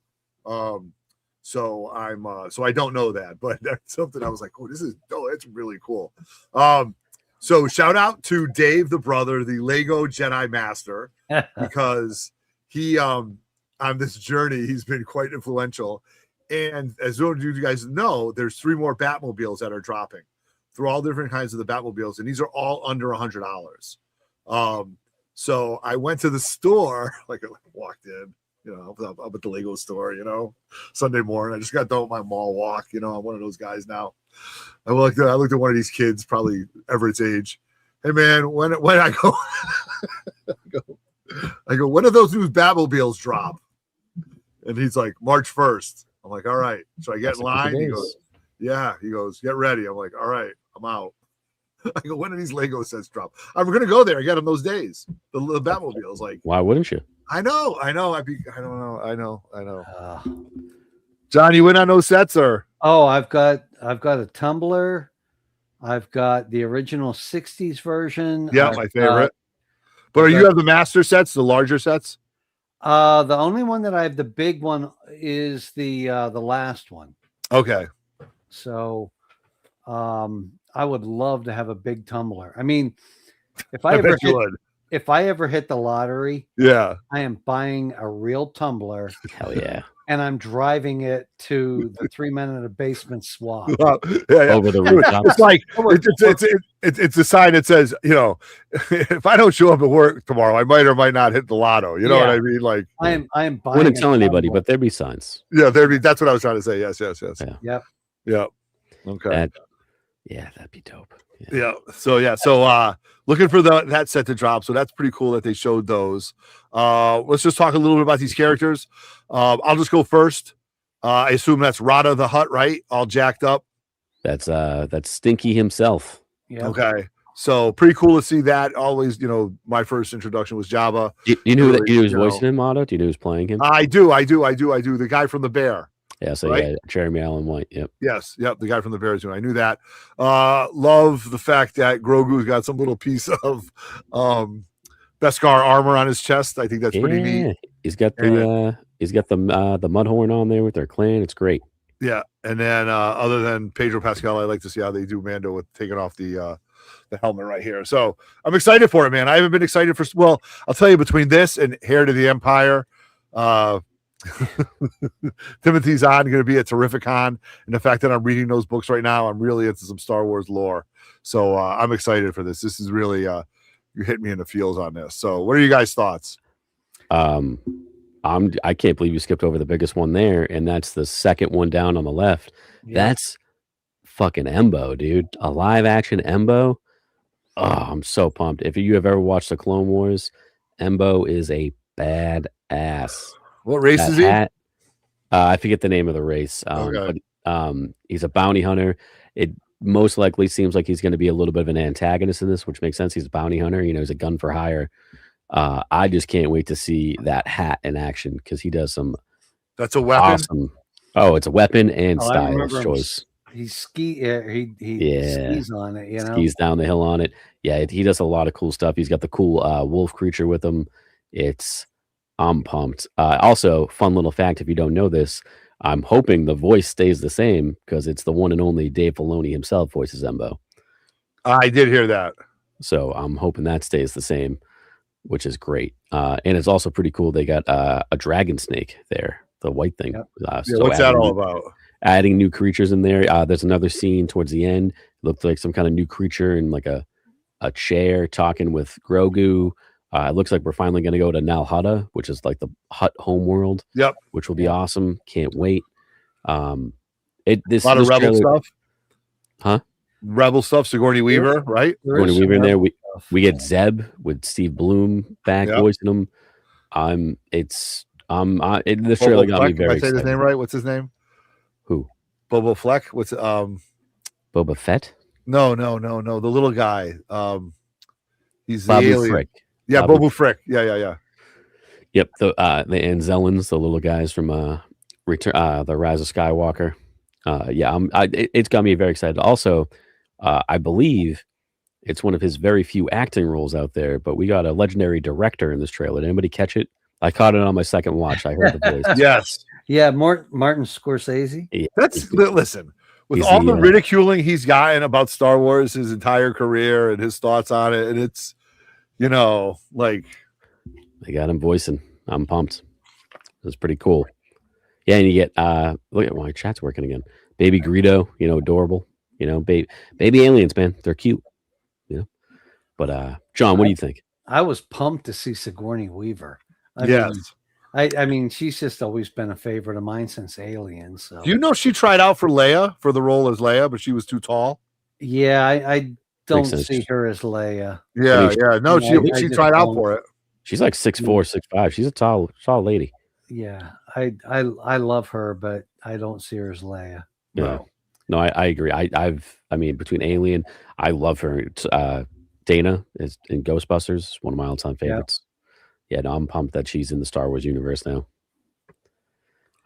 So I don't know that, but that's something I was like, oh, that's really cool. So shout out to Dave the brother, the Lego Jedi Master, because he on this journey he's been quite influential. And as you guys know, there's 3 more Batmobiles that are dropping through all different kinds of the Batmobiles, and these are all under $100. So I went to the store, like I walked in, I'm at the Lego store, Sunday morning. I just got done with my mall walk. I'm one of those guys now. I looked at one of these kids, probably Everett's age. Hey man, when I go, I go, when do those new Batmobiles drop? And he's like, March 1st. I'm like, all right. So I get in line. He goes, yeah. He goes, get ready. I'm like, all right, I'm out. I go, when do these Lego sets drop? I'm going to go there. I get them those days. The Batmobiles. Like, why wouldn't you? I know. I don't know. I know. John, you in on those sets or? Oh, I've got a tumbler. I've got the original 60s version. Yeah, my favorite. But you have the master sets, the larger sets? The only one that I have, the big one, is the last one. Okay. So I would love to have a big tumbler. I mean, if I ever hit the lottery, yeah, I am buying a real tumbler. Hell yeah. And I'm driving it to the 3 Men in a Basement swap. Over the rooftop. It's like it's a sign that says, if I don't show up at work tomorrow, I might or might not hit the lotto. You know what I mean? Like I am buying. Wouldn't tell anybody, but there'd be signs. Yeah, that's what I was trying to say. Yes. Yeah. Yep. Okay. That'd be dope. Yeah. So looking for that set to drop. So that's pretty cool that they showed those. Let's just talk a little bit about these characters. I'll just go first. I assume that's Rada the Hutt, right? All jacked up. That's Stinky himself. Yeah. Okay. So pretty cool to see that. Always, my first introduction was Jabba. You knew that he was voicing him, Otto? Do you know who's playing him? I do. The guy from The Bear. Yeah, so right? yeah, Jeremy Allen White. Yep. Yes, the guy from The Bear is doing. I knew that. Love the fact that Grogu's got some little piece of Beskar armor on his chest. I think that's pretty neat. He's got the Mudhorn on there with their clan. It's great. Yeah, and then other than Pedro Pascal, I like to see how they do Mando with taking off the helmet right here. So I'm excited for it, man. I haven't been excited for. Well, I'll tell you, between this and Heir to the Empire, Timothy Zahn going to be a terrific con, and the fact that I'm reading those books right now, I'm really into some Star Wars lore. So I'm excited for this. This is really you hit me in the feels on this. So what are you guys' thoughts? I can't believe you skipped over the biggest one there, and that's the second one down on the left. Yeah. That's fucking Embo, dude. A live action Embo. Oh, I'm so pumped. If you have ever watched the Clone Wars, Embo is a badass. What race is he? I forget the name of the race. Okay. But he's a bounty hunter. It most likely seems like he's going to be a little bit of an antagonist in this, which makes sense. He's a bounty hunter. He's a gun for hire. I just can't wait to see that hat in action because he does some. That's a weapon. Awesome. Oh, it's a weapon and stylish choice. He skis on it. Skis down the hill on it. Yeah, he does a lot of cool stuff. He's got the cool wolf creature with him. I'm pumped. Also, fun little fact, if you don't know this, I'm hoping the voice stays the same because it's the one and only Dave Filoni himself voices Embo. I did hear that. So I'm hoping that stays the same, which is great. And it's also pretty cool. They got a dragon snake there, the white thing. Yep. So what's that all about? Adding new creatures in there. There's another scene towards the end. It looked like some kind of new creature in like a chair talking with Grogu. It looks like we're finally going to go to Nal Hutta, which is like the Hutt homeworld. Yep. Which will be awesome. Can't wait. This a lot of Rebel stuff. Huh? Rebel stuff. Sigourney Weaver, right? Sigourney Weaver in there. We get Zeb with Steve Bloom back voicing him. This trailer got me very excited. Did I say his name right? What's his name? Who? Boba Fleck. What's Boba Fett? No. The little guy. He's the Babu alien. Frick. Yeah, Babu Frick. Yeah. Yep. The Anzellans, the little guys from the Rise of Skywalker. It's got me very excited. Also, I believe it's one of his very few acting roles out there, but we got a legendary director in this trailer. Did anybody catch it? I caught it on my second watch. I heard the voice. Yes. Yeah, Martin Scorsese. Yeah. Listen, with all the ridiculing he's gotten about Star Wars his entire career and his thoughts on it, and it's, like they got him voicing. I'm pumped. It's pretty cool. Yeah, and you get look at my chat's working again. Baby Greedo, adorable. Baby aliens, man, they're cute. But John, what do you think? I was pumped to see Sigourney Weaver. Yes. I mean, she's just always been a favorite of mine since Alien. So Do you know she tried out for Leia for the role as Leia, but she was too tall? yeah, I don't sense. see her as Leia. Yeah, I mean, yeah. No, you know, I she just tried out don't- for it. She's like 6'4", 6'5". She's a tall lady. Yeah, I love her, but I don't see her as Leia. Yeah. No, I agree. I mean, between Alien, I love her. It's, Dana is in Ghostbusters, one of my all-time favorites. Yeah, no, I'm pumped that she's in the Star Wars universe now.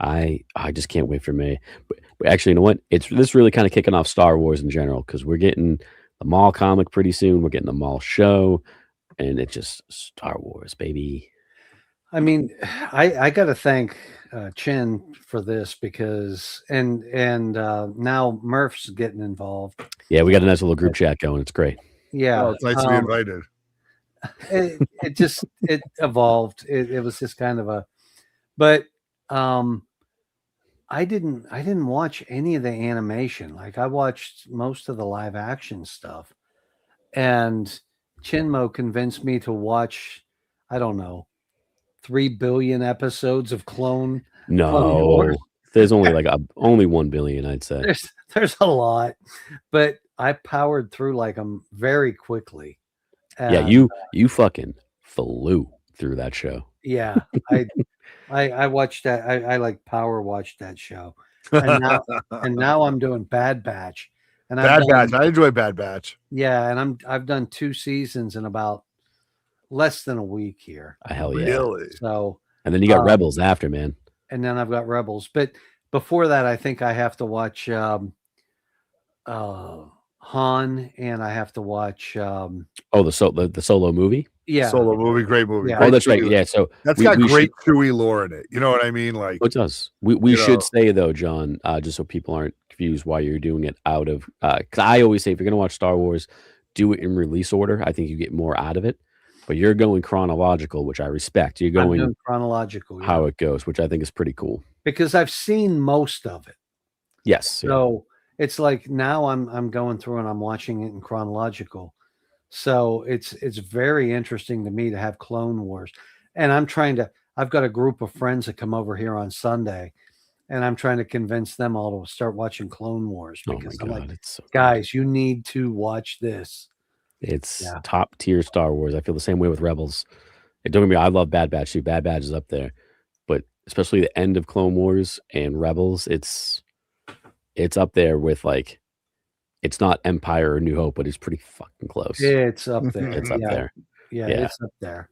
I just can't wait for May. But actually, you know what? This really kind of kicking off Star Wars in general because we're getting the Maul comic pretty soon. We're getting the Maul show, and it's just Star Wars, baby. I mean, I got to thank Chin for this because and now Murph's getting involved. Yeah, we got a nice little group chat going. It's great. Yeah, Oh, it's nice to be invited. it just it evolved. It was just kind of a, but I didn't watch any of the animation. Like I watched most of the live action stuff, and Chinmo convinced me to watch. I don't know, 3 billion episodes of Clone. No, Wars. there's only like only 1 billion, I'd say. There's a lot, but I powered through like them very quickly. Yeah, And, you fucking flew through that show. yeah, I watched that. I like power watched that show, and now I'm doing Bad Batch. And Bad Batch. I enjoy Bad Batch. Yeah, and I've done 2 seasons in about less than a week here. Hell yeah. Really? So, And then you got Rebels after, man. and then I've got Rebels. But before that, I think I have to watch Han, and I have to watch Oh, the solo movie? yeah. Solo movie, great movie. Yeah. Great Oh, that's right. Chewie. Yeah, so That's we- got we great Chewie lore in it. You know what I mean? Like, it does. We You should know. say though, John, just so people aren't confused why you're doing it out of because I always say if you're gonna watch Star Wars, do it in release order. I think you get more out of it. But you're going chronological, which I respect. You're I'm going doing chronological, yeah. how it goes, which I think is pretty cool. Because I've seen most of it. Yes. yeah. So it's like now I'm going through and I'm watching it in chronological. So it's very interesting to me to have Clone Wars. And I've got a group of friends that come over here on Sunday, and I'm trying to convince them all to start watching Clone Wars Oh my because I'm god, like, it's so good. guys, you need to watch this. It's Yeah. top tier Star Wars. I feel the same way with Rebels. And don't get me wrong, I love Bad Batch too. Bad Batch is up there, but especially the end of Clone Wars and Rebels, it's up there with like, it's not Empire or New Hope, but it's pretty fucking close. It's up there. It's up yeah, there. Yeah, Yeah. it's up there.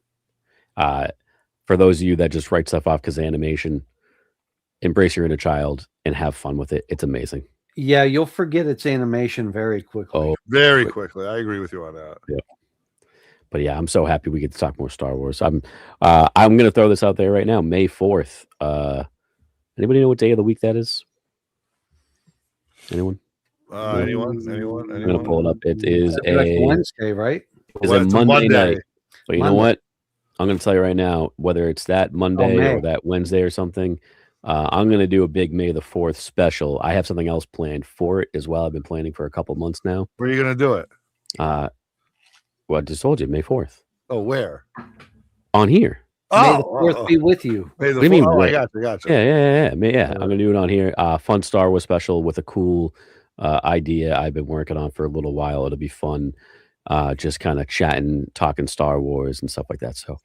For those of you that just write stuff off because of animation, embrace your inner child and have fun with it. It's amazing. Yeah, you'll forget its animation very quickly. Oh, very quickly. I agree with you on that. but yeah, I'm so happy we get to talk more Star Wars. I'm gonna throw this out there right now. May 4th. Anybody know what day of the week that is? Anyone? Anyone? I'm gonna pull it up. It is Like a Wednesday, right? is Well, a it's a Monday Monday. night. But you know Monday. what? I'm gonna tell you right now, whether it's that Monday May. or that Wednesday or something, I'm gonna do a big May the 4th special. I have something else planned for it as well. I've been planning for a couple months now. Where are you going to do it? Well, I just told you, May 4th. Oh, where? On here. May the 4th be with you. May the What do you mean, 4th? Oh, I where? got you. Got you. Yeah. I'm gonna do it on here. Fun Star Wars special with a cool idea I've been working on for a little while. It'll be fun. Just kind of chatting, talking Star Wars and stuff like that. So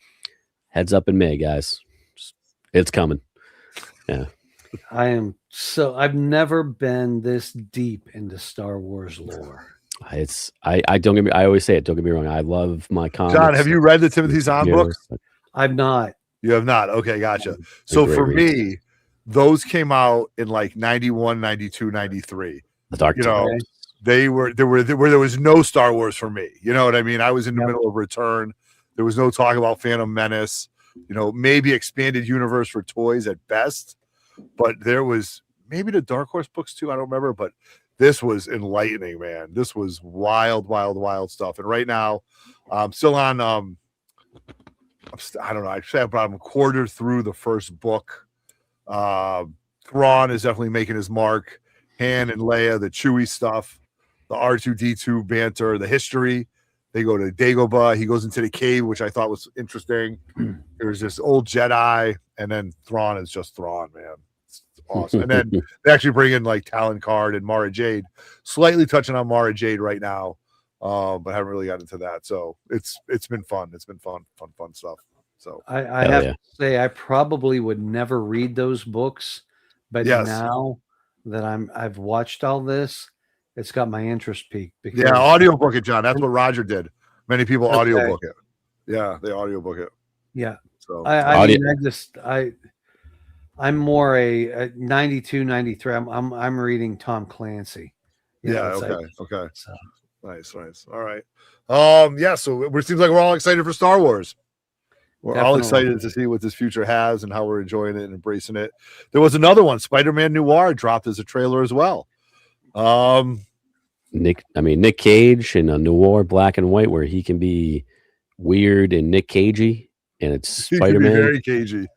heads up in May, guys. It's coming. I've never been this deep into Star Wars lore. I don't get me. I always say it. Don't get me wrong. I love my comics. John, have you read the Timothy Zahn books? I've not. You have not. Okay, gotcha. So great for reads. me, those came out in like 91, 92, 93. The Dark You know, Tower. there was no Star Wars for me. You know what I mean? I was in the Yep. middle of Return. There was no talk about Phantom Menace. You know, maybe expanded universe for toys at best. But there was maybe the Dark Horse books too. I don't remember, but this was enlightening, man. This was wild, wild, wild stuff. And right now, I'm still on. I don't know. I'd say about a quarter through the first book. Thrawn is definitely making his mark. Han and Leia, the Chewie stuff, the R2D2 banter, the history. They go to Dagobah. He goes into the cave, which I thought was interesting. There's this old Jedi, and then Thrawn is just Thrawn, man. It's awesome. And then they actually bring in like Talon Card and Mara Jade, slightly touching on Mara Jade right now, but haven't really got into that. So it's been fun. It's been fun stuff. So I Hell have yeah. to say I probably would never read those books, but Yes. now that I've watched all this, it's got my interest peaked. Because yeah, audiobook it, John. That's what Roger did. Many people Okay. audiobook it. Yeah, they audiobook it. yeah, So I mean, I'm more a 92, 93. I'm reading Tom Clancy. You know, yeah, it's okay, like- okay. so, Nice. All right. Yeah, so it seems like we're all excited for Star Wars. We're all Definitely. excited to see what this future has and how we're enjoying it and embracing it. There was another one, Spider-Man Noir, dropped as a trailer as well. Nick Cage in a noir black and white where he can be weird and Nick Cagey, and it's He can be Spider-Man. very cagey.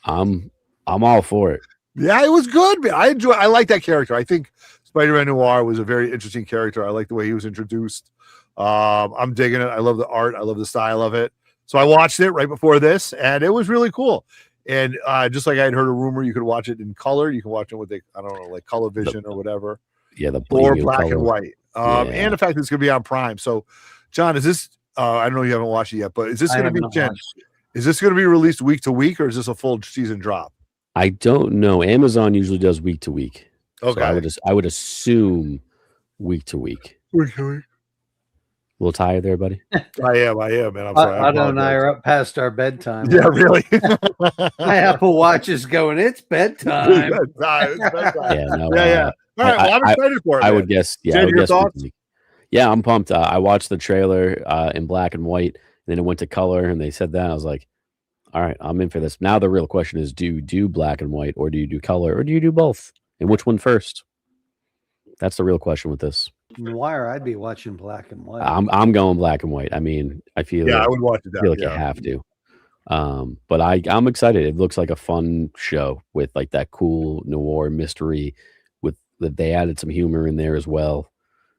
I'm all for it. Yeah, it was good, man. I like that character. I think Spider-Man Noir was a very interesting character. I like the way he was introduced. I'm digging it. I love the art. I love the style of it. So I watched it right before this, and it was really cool. And just like I had heard a rumor, you could watch it in color. You can watch it with I don't know, like Color Vision or whatever, Yeah, the or bleeding black color. and white. Yeah. And the fact that it's going to be on Prime. So, John, is this? I don't know you haven't watched it yet, but is this I going to have be not Jen? watched it. Is this going to be released week to week, or is this a full season drop? I don't know. Amazon usually does week to week. Okay, So I would assume week to week. week to week. A little tired there, buddy? I am, man. I'm sorry. Otto and I apologize. are up past our bedtime. Yeah, really. My Apple Watch is going. It's bedtime. It's bedtime. Yeah, no. Yeah. All right. Well, I'm excited for it. I man. would guess. Yeah, Jen, I would your guess week thoughts? to week. Yeah, I'm pumped. I watched the trailer in black and white, and then it went to color, and they said that. I was like, all right, I'm in for this. Now the real question is, do you do black and white, or do you do color, or do you do both? And which one first? That's the real question with this. Noir, I'd be watching black and white. I'm going black and white. I mean, I feel Yeah, I would watch it. feel like Yeah. you have to. But I'm excited. It looks like a fun show with like that cool noir mystery with that they added some humor in there as well.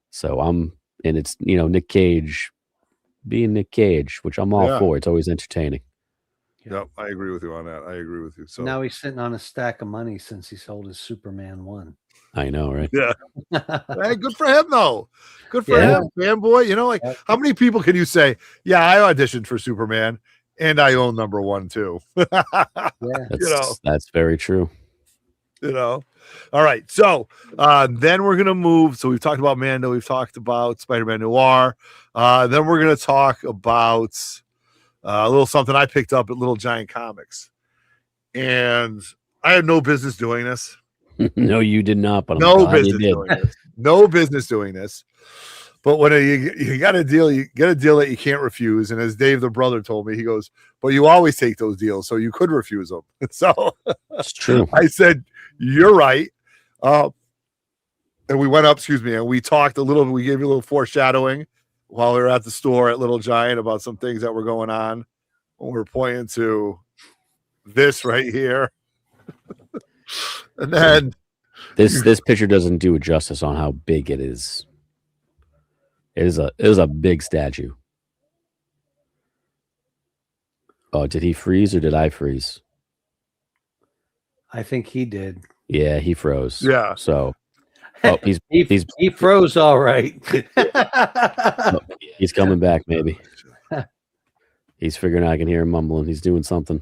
So and it's Nick Cage being Nick Cage, which I'm all Yeah. for. It's always entertaining. Yep, I agree with you on that. I agree with you. So Now he's sitting on a stack of money since he sold his Superman 1. I know, right? yeah, hey, good for him though. Good for Yeah. him, fanboy. You know, like Yeah. how many people can you say, "Yeah, I auditioned for Superman and I own number one too." Yeah. That's very true. All right. So then we're gonna move. So we've talked about Mando. We've talked about Spider-Man Noir. Then we're gonna talk about a little something I picked up at Little Giant Comics, and I had no business doing this. No, you did not, but I'm No glad you business did. doing this. No business doing this. But when you got a deal, you get a deal that you can't refuse. And as Dave the brother told me, he goes, "But you always take those deals, so you could refuse them." So It's true. I said, "You're right." And we went up, and we talked a little. We gave you a little foreshadowing while we were at the store at Little Giant about some things that were going on. When we're pointing to this right here, and then This picture doesn't do it justice on how big it is. It is a big statue. Oh, did he freeze or did I freeze? I think he did. Yeah, he froze. Yeah. So He froze all right. he's coming back, maybe. He's figuring I can hear him mumbling. He's doing something.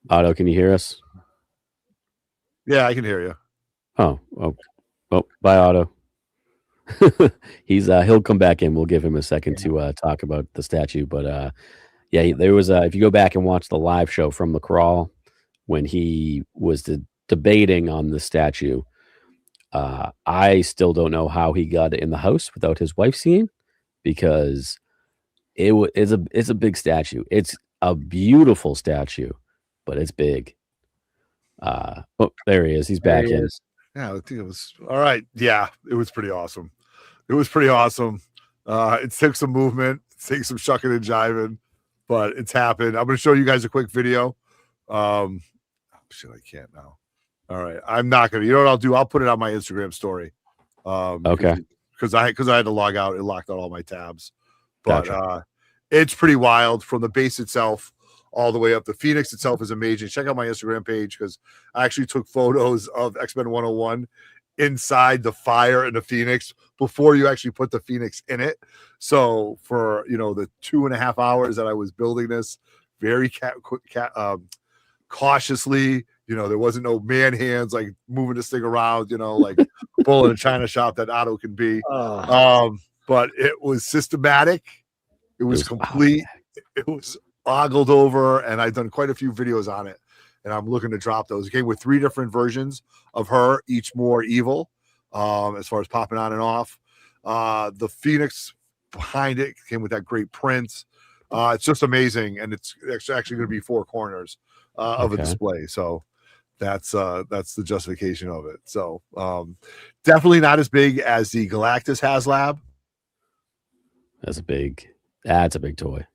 Otto, can you hear us? yeah, I can hear you. Oh, bye, Otto. He'll come back in. We'll give him a second to talk about the statue. But yeah, there was if you go back and watch the live show from the crawl when he was debating on the statue, I still don't know how he got it in the house without his wife seeing, because it's a big statue. It's a beautiful statue, but it's big. There he is. He's back in. Yeah, I think it was all right. Yeah, it was pretty awesome. It was pretty awesome. It took some movement, it takes some shucking and jiving, but it's happened. I'm going to show you guys a quick video. Shit, I can't now. All right, I'm not going to. You know what I'll do? I'll put it on my Instagram story. Okay. because I had to log out. It locked out all my tabs. But Gotcha. it's pretty wild from the base itself all the way up. The Phoenix itself is amazing. Check out my Instagram page because I actually took photos of X-Men 101 inside the fire in the Phoenix before you actually put the Phoenix in it. So for the 2.5 hours that I was building this, very cautiously, there wasn't no man hands like moving this thing around, like a bull in a china shop that Otto can be. But it was systematic. It was complete. It was ogled over, and I've done quite a few videos on it, and I'm looking to drop those. It came with 3 different versions of her, each more evil, as far as popping on and off. The Phoenix behind it came with that great print. It's just amazing, and it's actually going to be 4 corners of a display. So that's the justification of it. So definitely not as big as the Galactus HasLab. That's a big toy.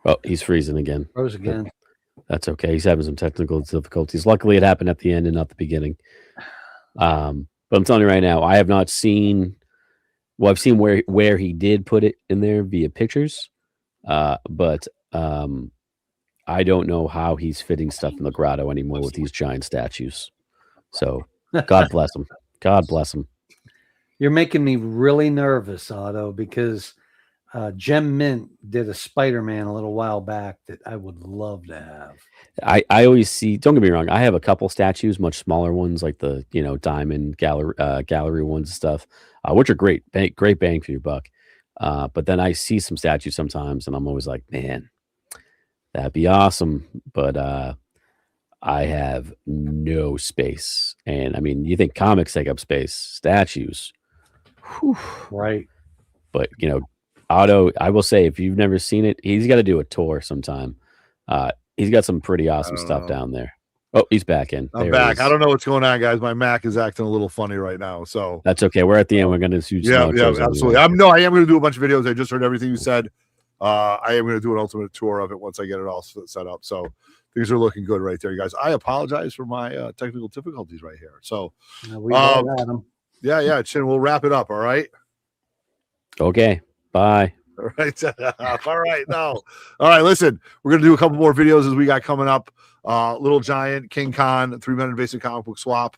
Oh, he's freezing again. Froze again. That's okay. He's having some technical difficulties. Luckily, it happened at the end and not the beginning. But I'm telling you right now, I have not seen. Well, I've seen where he did put it in there via pictures, but I don't know how he's fitting stuff in the grotto anymore with these giant statues. So, God bless him. God bless him. You're making me really nervous, Otto, because Gem Mint did a Spider-Man a little while back that I would love to have. I always see, don't get me wrong, I have a couple statues, much smaller ones like the diamond gallery ones and stuff, which are great bang for your buck. But then I see some statues sometimes and I'm always like, man, that'd be awesome. But I have no space. And I mean, you think comics take up space, statues. Whew. Right. But Otto, I will say, if you've never seen it, he's got to do a tour sometime. He's got some pretty awesome stuff down there. Oh, he's back in. I'm back. I don't know what's going on, guys. My Mac is acting a little funny right now. So that's okay. We're at the end. We're going to do some absolutely. I am going to do a bunch of videos. I just heard everything you said. I am going to do an ultimate tour of it once I get it all set up. So things are looking good right there, you guys. I apologize for my technical difficulties right here. So we all got them. Yeah, Chin, we'll wrap it up. All right. Okay. Bye. All right. All right. No. All right. Listen, we're going to do a couple more videos as we got coming up. Little Giant, King Khan, 3-minute basic comic book swap.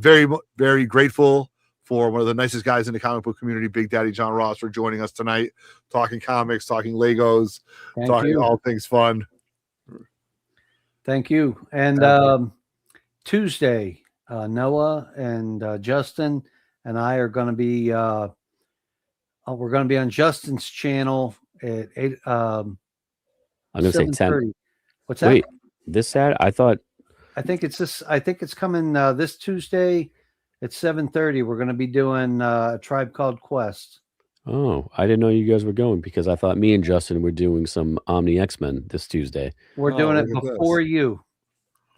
Very, very grateful for one of the nicest guys in the comic book community, Big Daddy John Ross, for joining us tonight, talking comics, talking Legos, talking all things fun. Thank you. And Tuesday, Noah and Justin and I are going to be we're going to be on Justin's channel at 8 I'm going to say 10. What's that? Wait, this Saturday? I think it's coming this Tuesday at 7:30. We're going to be doing a Tribe Called Quest. Oh, I didn't know you guys were going because I thought me and Justin were doing some Omni X-Men this Tuesday. We're doing it before you.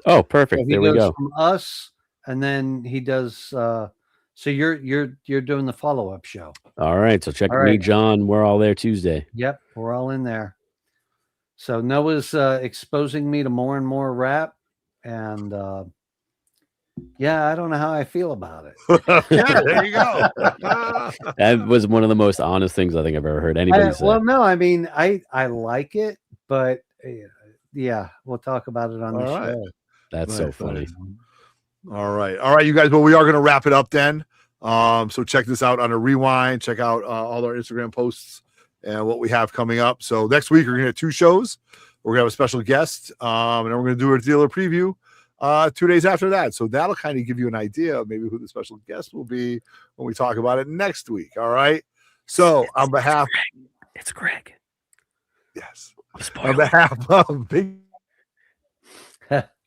Oh, perfect. So there we go. From us, and then he does. So you're doing the follow-up show. All right. So check me, John. We're all there Tuesday. Yep, we're all in there. So Noah's exposing me to more and more rap, and I don't know how I feel about it. Yeah, there you go. That was one of the most honest things I think I've ever heard anybody say. Well, no, I mean I like it, but yeah, we'll talk about it on the show. That's so funny. All right, you guys. Well, we are going to wrap it up then. So check this out on a rewind. Check out all our Instagram posts and what we have coming up. So next week we're going to have 2 shows. We're going to have a special guest, and then we're going to do a dealer preview 2 days after that. So that'll kind of give you an idea of maybe who the special guest will be when we talk about it next week. All right. So on behalf, it's Greg. Yes. On behalf of Big.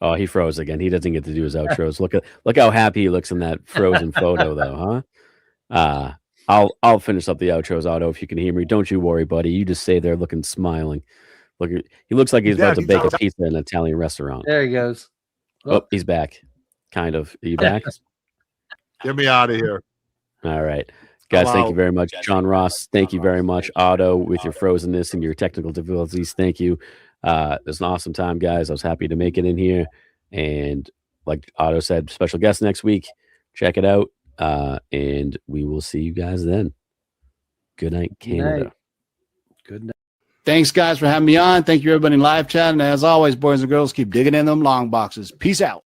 Oh, he froze again. He doesn't get to do his outros. Look how happy he looks in that frozen photo, though, huh? I'll finish up the outros, Otto, if you can hear me. Don't you worry, buddy. You just stay there looking smiling. He looks like he's about to bake a pizza in an Italian restaurant. There he goes. Oh, he's back. Kind of. Are you back? Get me out of here. All right. Guys, thank you very much. John Ross, thank you very much. Otto, with your frozenness and your technical difficulties, thank you. It was an awesome time, guys. I was happy to make it in here. And like Otto said, special guest next week. Check it out. And we will see you guys then. Good night, Good night. Canada. Good night. Thanks, guys, for having me on. Thank you, everybody in live chat. And as always, boys and girls, keep digging in them long boxes. Peace out.